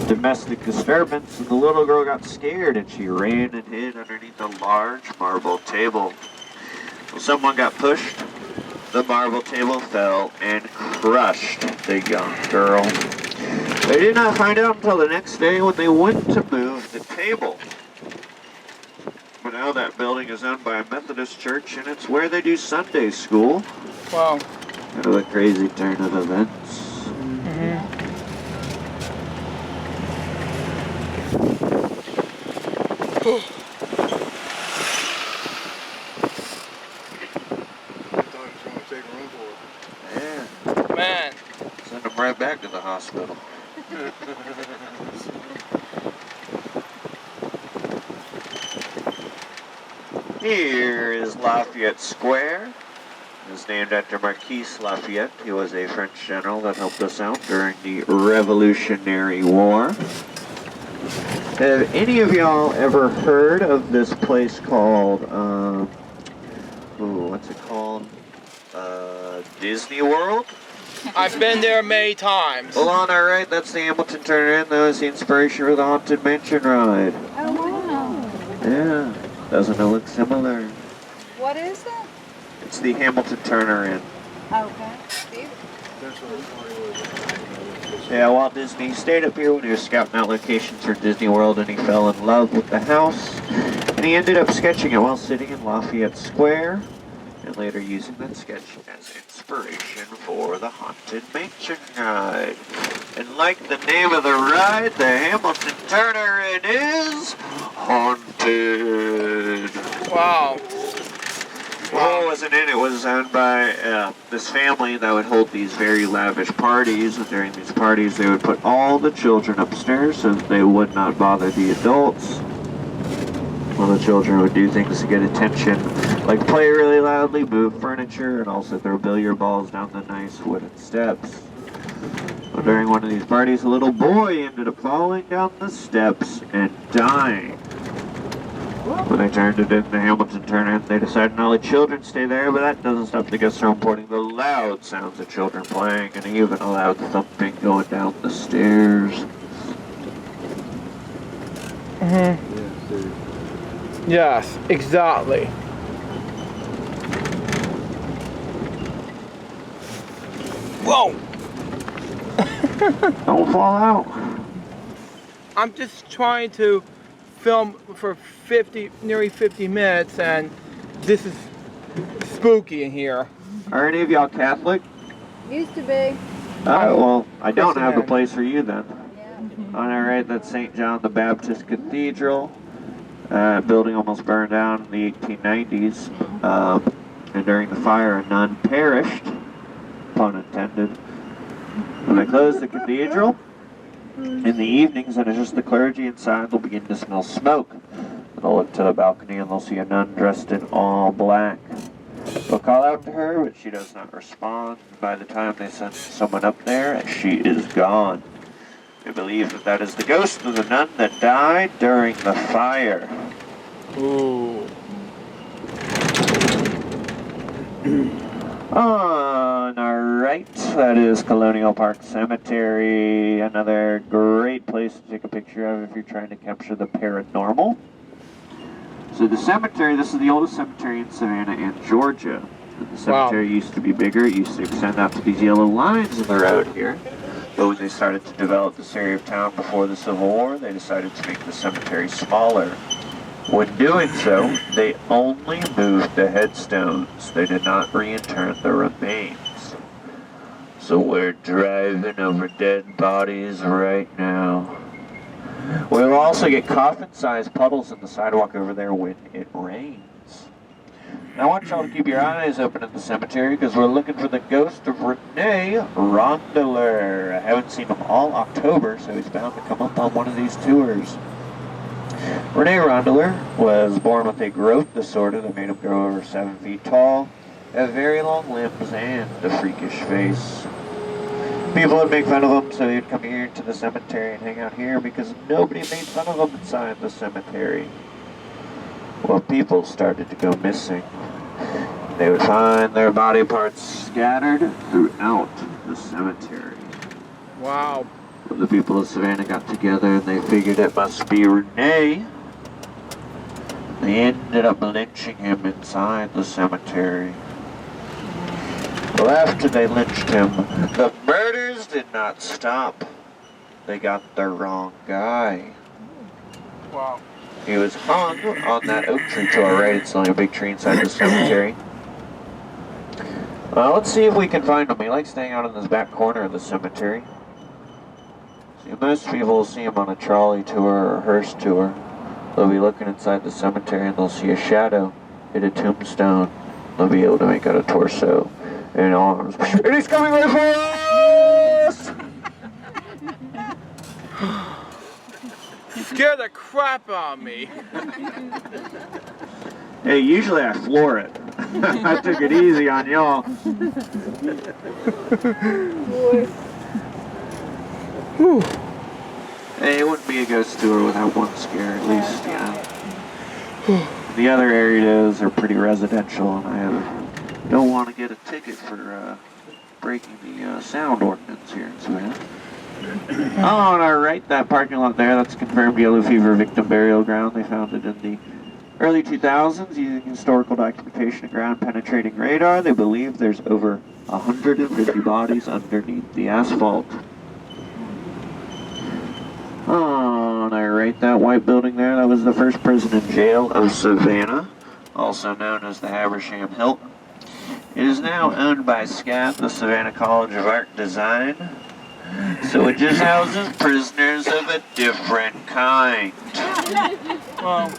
domestic disturbance, and the little girl got scared and she ran and hid underneath a large marble table. Well, someone got pushed, the marble table fell and crushed the young girl. They did not find out until the next day when they went to move the table. But now that building is owned by a Methodist church and it's where they do Sunday school. Wow. Kind of a crazy turn of events. Yeah. Man. Send them right back to the hospital. Here is Lafayette Square. It was named after Marquis Lafayette. He was a French general that helped us out during the Revolutionary War. Have any of y'all ever heard of this place called, what's it called? Disney World? I've been there many times. Well, on our right, that's the Hamilton Turner Inn. That was the inspiration for the Haunted Mansion ride. Oh, wow. Yeah, doesn't it look similar? What is that? It's the Hamilton Turner Inn. Okay. Yeah, Walt Disney stayed up here when he was scouting out locations for Disney World, and he fell in love with the house. And he ended up sketching it while sitting in Lafayette Square, and later using that sketch as inspiration for the Haunted Mansion ride. And like the name of the ride, the Hamilton Turner Inn is haunted. Wow. Well, it wasn't in. It was owned by this family that would hold these very lavish parties, and during these parties they would put all the children upstairs so that they would not bother the adults. Well, the children would do things to get attention, like play really loudly, move furniture, and also throw billiard balls down the nice wooden steps. Well, during one of these parties, a little boy ended up falling down the steps and dying. When they turned it into Hamilton Turner, they decided not only children stay there, but that doesn't stop the guests from reporting the loud sounds of children playing, and even a loud thumping going down the stairs. Yes, exactly. Whoa! Don't fall out. I'm just trying to film for nearly 50 minutes, and this is spooky in here. Are any of y'all Catholic? Used to be. Well, I don't have a Christian. place for you then. Yeah. On our right, that's St. John the Baptist Cathedral. Building almost burned down in the 1890s. And during the fire, a nun perished, pun intended. When they closed the cathedral, in the evenings, and it's just the clergy inside, they'll begin to smell smoke. They'll look to the balcony and they'll see a nun dressed in all black. They'll call out to her, but she does not respond. By the time they send someone up there, she is gone. They believe that that is the ghost of the nun that died during the fire. Ooh. On our right, that is Colonial Park Cemetery, another great place to take a picture of if you're trying to capture the paranormal. So the cemetery, this is the oldest cemetery in Savannah and Georgia. The cemetery used to be bigger. It used to extend out to these yellow lines in the road here. But when they started to develop this area of town before the Civil War, they decided to make the cemetery smaller. When doing so, they only moved the headstones. They did not reinter the remains. So we're driving over dead bodies right now. We'll also get coffin-sized puddles in the sidewalk over there when it rains. Now I want y'all to keep your eyes open in the cemetery because we're looking for the ghost of Renee Rondeler. I haven't seen him all October, so he's bound to come up on one of these tours. Renee Rondeler was born with a growth disorder that made him grow over 7 feet tall, have very long limbs, and a freakish face. People would make fun of him, so he'd come here to the cemetery and hang out here because nobody made fun of him inside the cemetery. Well, people started to go missing. They would find their body parts scattered throughout the cemetery. Wow. The people of Savannah got together and they figured it must be Renee. They ended up lynching him inside the cemetery. Well, after they lynched him, the murders did not stop. They got the wrong guy. Wow. He was hung on that oak tree to our right. It's the only big tree inside the cemetery. Let's see if we can find him. He likes staying out in this back corner of the cemetery. See, most people will see him on a trolley tour or a hearse tour. They'll be looking inside the cemetery and they'll see a shadow hit a tombstone. They'll be able to make out a torso and arms. And he's coming right for us! You scared the crap out of me. Hey, usually I floor it. I took it easy on y'all. Hey, it wouldn't be a ghost tour without one scare at least, you know. The other areas are pretty residential, and I don't want to get a ticket for breaking the sound ordinance here in Savannah. Oh, and alright, that parking lot there, that's a confirmed yellow fever victim burial ground. They found it in the early 2000s using historical documentation and ground penetrating radar. They believe there's over 150 bodies underneath the asphalt. Oh, and alright, that white building there, that was the first prison and jail of Savannah, also known as the Habersham Hilton. It is now owned by SCAD, the Savannah College of Art Design. So it just houses prisoners of a different kind. Well,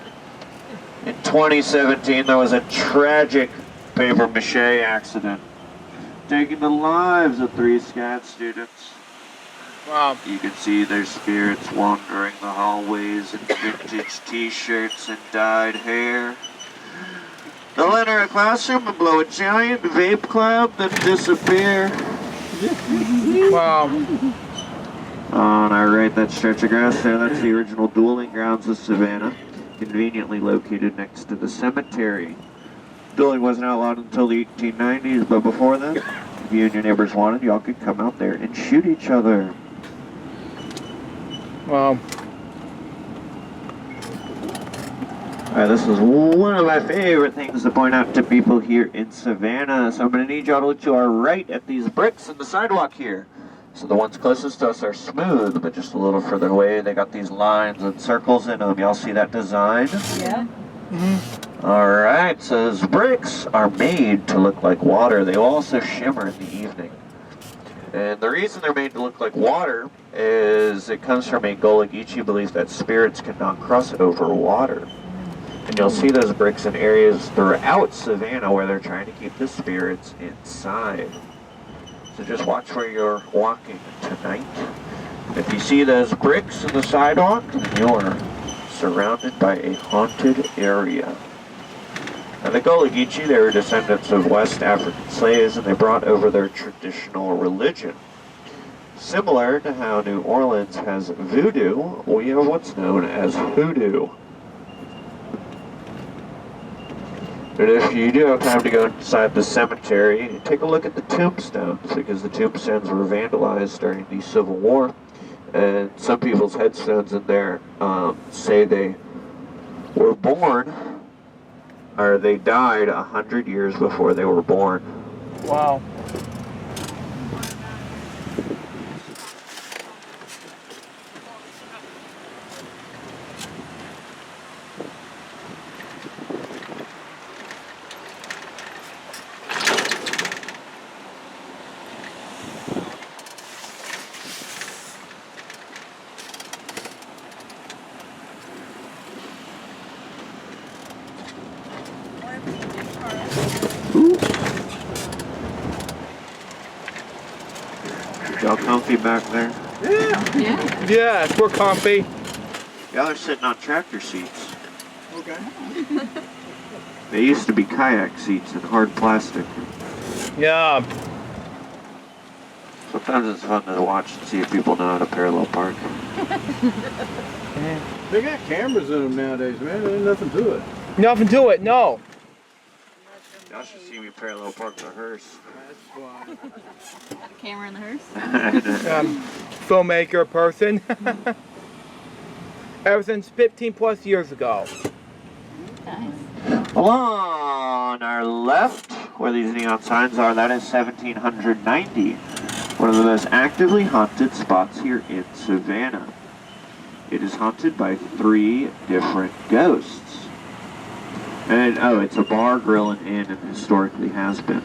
in 2017, there was a tragic paper mache accident, taking the lives of 3 SCAD students. wow. You can see their spirits wandering the hallways in vintage t-shirts and dyed hair. They'll enter a classroom and blow a giant vape cloud, then disappear. Wow. On our right, that stretch of grass there, that's the original dueling grounds of Savannah, conveniently located next to the cemetery. Dueling wasn't outlawed until the 1890s, but before then, if you and your neighbors wanted, y'all could come out there and shoot each other. Wow. Alright, this is one of my favorite things to point out to people here in Savannah. So I'm going to need y'all to look to our right at these bricks in the sidewalk here. So the ones closest to us are smooth, but just a little further away, they got these lines and circles in them. Y'all see that design? Yeah. Alright, so those bricks are made to look like water. They will also shimmer in the evening. And the reason they're made to look like water is it comes from a Gullah Geechee belief that spirits cannot cross over water. And you'll see those bricks in areas throughout Savannah where they're trying to keep the spirits inside. So just watch where you're walking tonight. If you see those bricks in the sidewalk, you're surrounded by a haunted area. Now the Gullah Geechee, they were descendants of West African slaves, and they brought over their traditional religion. Similar to how New Orleans has voodoo, we have what's known as hoodoo. But if you do have time to go inside the cemetery, take a look at the tombstones, because the tombstones were vandalized during the Civil War, and some people's headstones in there say they were born, or they died 100 years before they were born. Wow. Y'all comfy back there? Yeah. Yes, we're comfy. Y'all are sitting on tractor seats. Okay. They used to be kayak seats in hard plastic. Yeah. Sometimes it's fun to watch and see if people know how to parallel park. They got cameras in them nowadays, man. There ain't nothing to it. Nothing to it, no. Y'all should see me parallel park the hearse. That's fine. The camera in the hearse. Filmmaker person. Ever since 15 plus years ago. Nice. On our left, where these neon signs are, that is 1790. One of the most actively haunted spots here in Savannah. It is haunted by 3 different ghosts. And, oh, it's a bar, grill, and inn, and historically has been.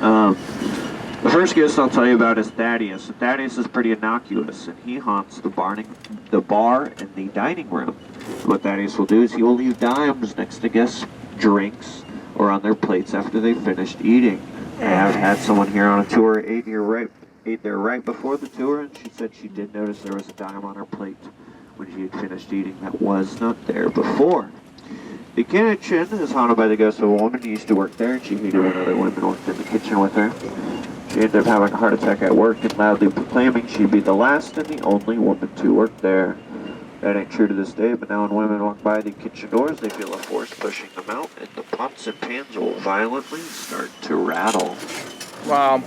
The first ghost I'll tell you about is Thaddeus. And Thaddeus is pretty innocuous, and he haunts the bar and the dining room. What Thaddeus will do is he will leave dimes next to guests' drinks or on their plates after they've finished eating. I have had someone here on a tour ate there right before the tour, and she said she did notice there was a dime on her plate when she had finished eating that was not there before. The kitchen is haunted by the ghost of a woman who used to work there, and she hated when other women worked in the kitchen with her. She ended up having a heart attack at work and loudly proclaiming she'd be the last and the only woman to work there. That ain't true to this day, but now when women walk by the kitchen doors, they feel a force pushing them out, and the pots and pans will violently start to rattle. Wow.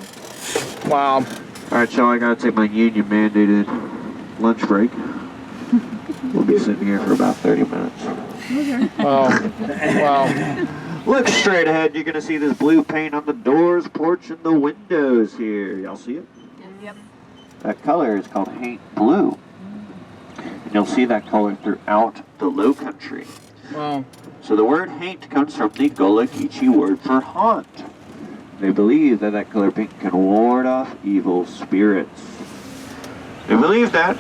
Wow. Alright, so I gotta take my union-mandated lunch break. We'll be sitting here for about 30 minutes. Wow. Wow. Look straight ahead, you're gonna see this blue paint on the doors, porch, and the windows here. Y'all see it? Yep. That color is called haint blue. And you'll see that color throughout the Low Country. Wow. So the word haint comes from the Gullah Geechee word for haunt. They believe that that color paint can ward off evil spirits. They believe that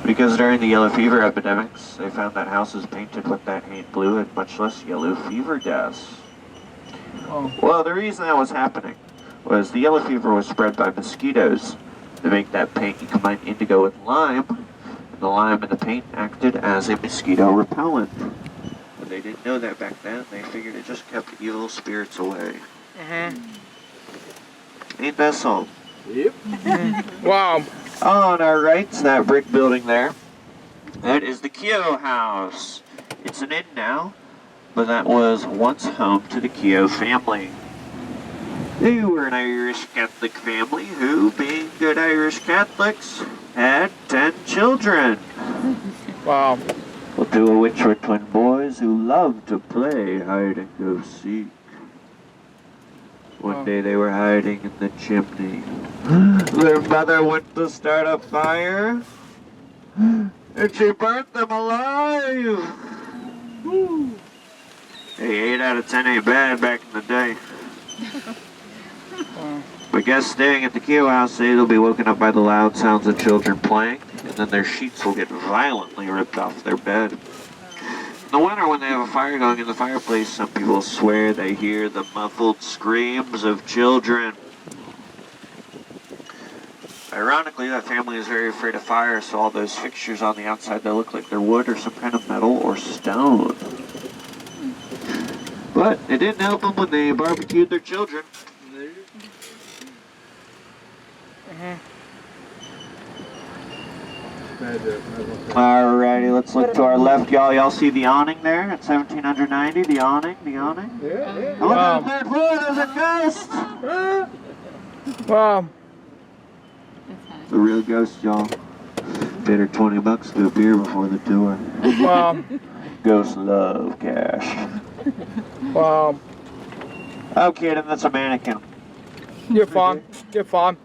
because during the yellow fever epidemics, they found that houses painted with that haint blue had much less yellow fever deaths. Oh. Well, the reason that was happening was the yellow fever was spread by mosquitoes. To make that paint, you combine indigo with lime, and the lime in the paint acted as a mosquito repellent. But they didn't know that back then. They figured it just kept evil spirits away. Ain't that song? Yep. Wow. On our right's that brick building there. That is the Keogh House. It's an inn now, but that was once home to the Keogh family. They were an Irish Catholic family who, being good Irish Catholics, had 10 children. Wow. The 2 of which were twin boys who loved to play hide and go seek. One day they were hiding in the chimney. Their mother went to start a fire, and she burnt them alive. Hey, 8 out of 10 ain't bad back in the day. But guests staying at the Keogh House say they'll be woken up by the loud sounds of children playing, and then their sheets will get violently ripped off their bed. In the winter, when they have a fire going in the fireplace, some people swear they hear the muffled screams of children. Ironically, that family is very afraid of fire, so all those fixtures on the outside that look like they're wood are some kind of metal or stone. But it didn't help them when they barbecued their children. Alrighty, let's look to our left, y'all. Y'all see the awning there at 1790? The awning? Yeah. Oh, look at the third floor, there's a ghost! Wow. The real ghost, y'all. Paid her $20 to a beer before the tour. Wow. Ghosts love cash. Wow. Oh, kidding, that's a mannequin. You're fine. You're fine.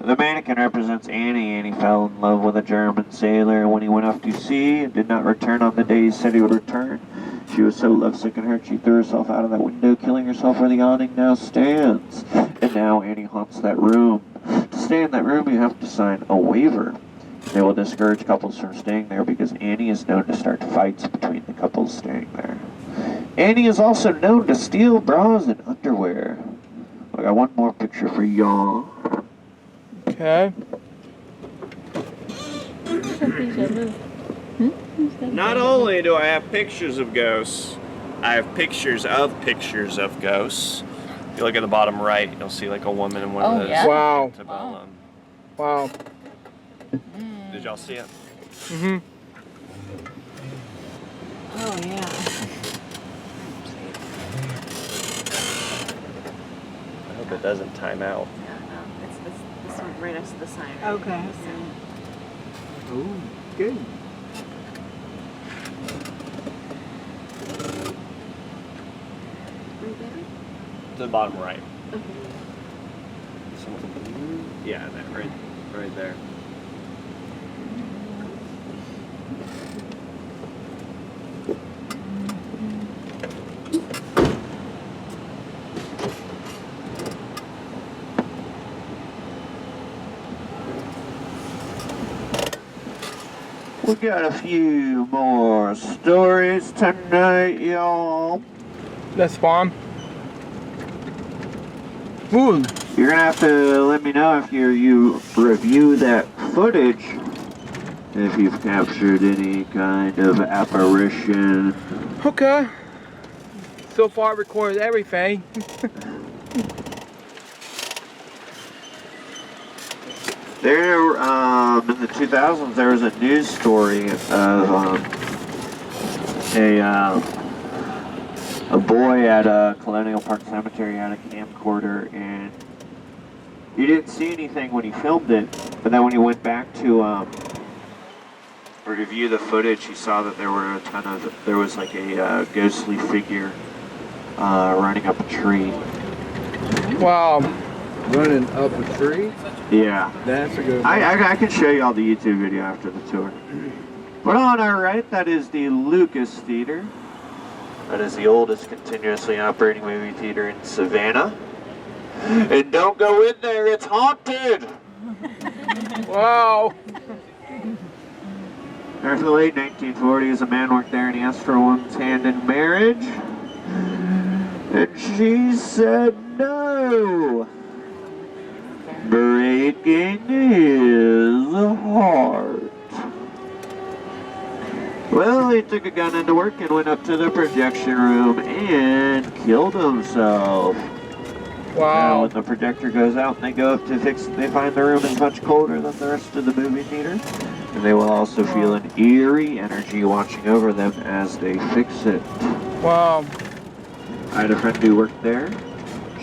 The mannequin represents Annie. Annie fell in love with a German sailor when he went off to sea and did not return on the day he said he would return. She was so lovesick and hurt she threw herself out of that window, killing herself where the awning now stands. And now Annie haunts that room. To stay in that room, you have to sign a waiver. They will discourage couples from staying there because Annie is known to start fights between the couples staying there. And he is also known to steal bras and underwear. I got one more picture for y'all. Okay. Not only do I have pictures of ghosts, I have pictures of ghosts. If you look at the bottom right, you'll see like a woman in one of Oh, those. yeah? Wow. Antebellum. Wow. Did y'all see it? Mm-hmm. Oh, yeah. I hope it doesn't time out. It's this one right next to the sign. Right? Okay. Oh, good. Right there? To the bottom right. Okay. Yeah, that right there. We got a few more stories tonight, y'all. That's fine. Ooh. You're gonna have to let me know if you review that footage, if you've captured any kind of apparition. Okay. So far, I recorded everything. There, in the 2000s, there was a news story of a boy at Colonial Park Cemetery had a camcorder, and he didn't see anything when he filmed it, but then when he went back to review the footage, he saw that there was like a ghostly figure running up a tree. Wow. Running up a tree? Yeah. That's a good one. I can show you all the YouTube video after the tour. But on our right, that is the Lucas Theater. That is the oldest continuously operating movie theater in Savannah. And don't go in there, it's haunted! Wow. After the late 1940s, a man worked there and he asked for a woman's hand in marriage. And she said no. Breaking his heart. Well, he took a gun into work and went up to the projection room and killed himself. Now, Wow. when the projector goes out and they go up to fix it, they find the room is much colder than the rest of the movie theater. And they will also feel an eerie energy watching over them as they fix it. Wow. I had a friend who worked there.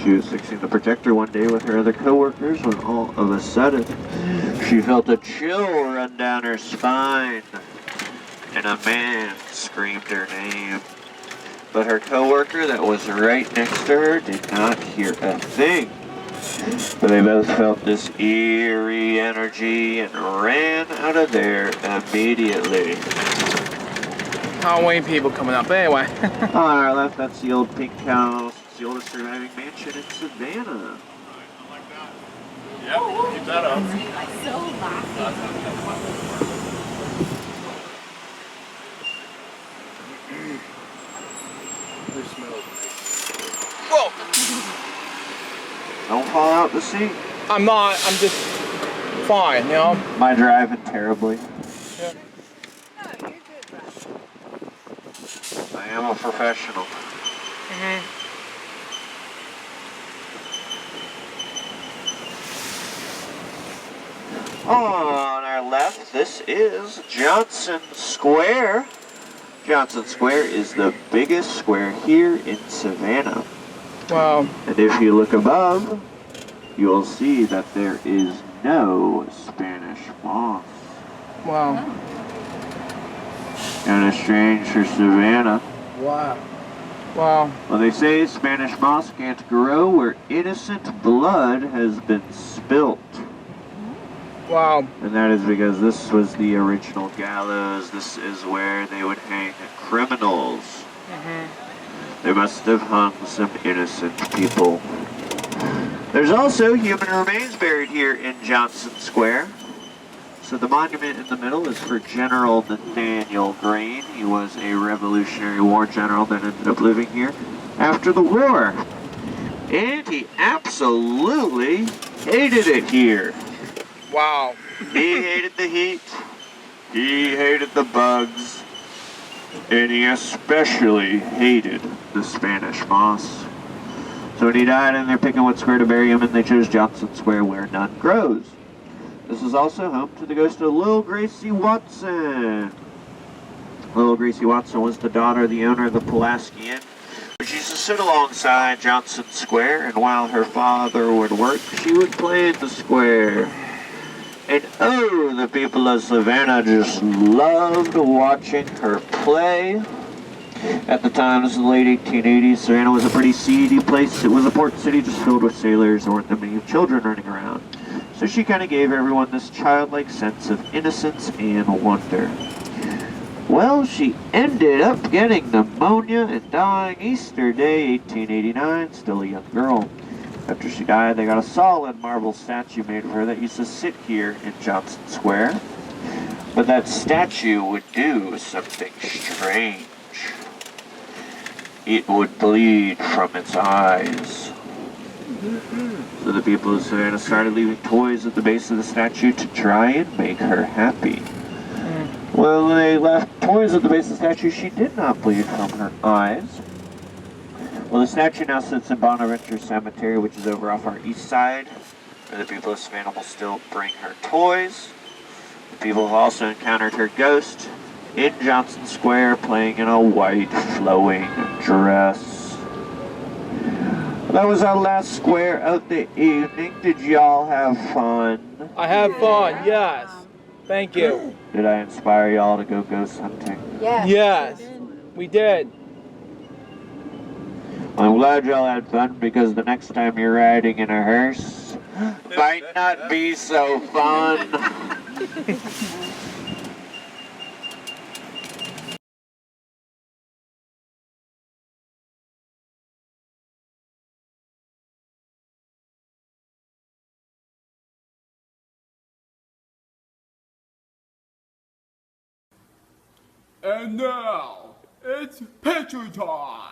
She was fixing the projector one day with her other coworkers when all of a sudden she felt a chill run down her spine and a man screamed her name. But her coworker that was right next to her did not hear a thing. But they both felt this eerie energy and ran out of there immediately. Halloween people coming up. Anyway. On our left, that's the old pink house. It's the oldest surviving mansion in Savannah. Yep, keep that up. So laughing. Whoa. Don't fall out the seat. I'm not. I'm just fine, you know? Am I driving terribly? Yeah. Oh, you're good, Rob. I am a professional. Mm-hmm. On our left, this is Johnson Square. Johnson Square is the biggest square here in Savannah. Wow. And if you look above, you will see that there is no Spanish moss. Wow. Kind of strange for Savannah. Wow. Wow. Well, they say Spanish moss can't grow where innocent blood has been spilt. Wow. And that is because this was the original gallows. This is where they would hang criminals. Mm-hmm. They must have hung some innocent people. There's also human remains buried here in Johnson Square. So the monument in the middle is for General Nathaniel Greene. He was a Revolutionary War general that ended up living here after the war. And he absolutely hated it here. Wow. He hated the heat, he hated the bugs, and he especially hated the Spanish moss. So when he died and they're picking what square to bury him, and they chose Johnson Square where none grows. This is also home to the ghost of Little Gracie Watson. Little Gracie Watson was the daughter of the owner of the Pulaski Inn, which used to sit alongside Johnson Square, and while her father would work, she would play in the square. And oh, the people of Savannah just loved watching her play. At the time, this was the late 1880s, Savannah was a pretty seedy place. It was a port city just filled with sailors. There weren't that many children running around. So she kind of gave everyone this childlike sense of innocence and wonder. Well, she ended up getting pneumonia and dying Easter Day, 1889, still a young girl. After she died, they got a solid marble statue made of her that used to sit here in Johnson Square. But that statue would do something strange. It would bleed from its eyes. So the people of Savannah started leaving toys at the base of the statue to try and make her happy. Well, when they left toys at the base of the statue, she did not bleed from her eyes. Well, the statue now sits in Bonaventure Cemetery, which is over off our east side, where the people of Savannah will still bring her toys. The people have also encountered her ghost in Johnson Square, playing in a white flowing dress. That was our last square of the evening. Did y'all have fun? I had fun, yes. Thank you. Did I inspire y'all to go ghost hunting? Yes. Yes, we did. I'm glad y'all had fun, because the next time you're riding in a hearse might not be so fun. And now, it's picture time!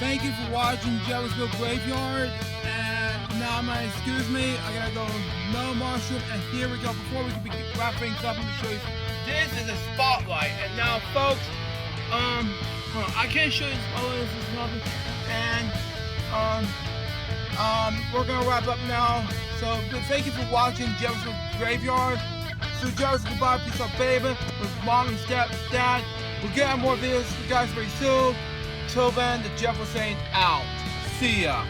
Thank you for watching Jeffersville Graveyard, and now I'm gonna excuse me, I gotta go mow mushroom, and here we go. Before we can wrap things up, let me show you. This is a spotlight, and now folks, hold on, I can't show you this is nothing, and we're gonna wrap up now. So thank you for watching Jeffersville Graveyard. So Jeffersville, goodbye, peace out, baby, with mom and dad. We'll get more videos for you guys very soon. Till then, the Jeff was saying out. See ya.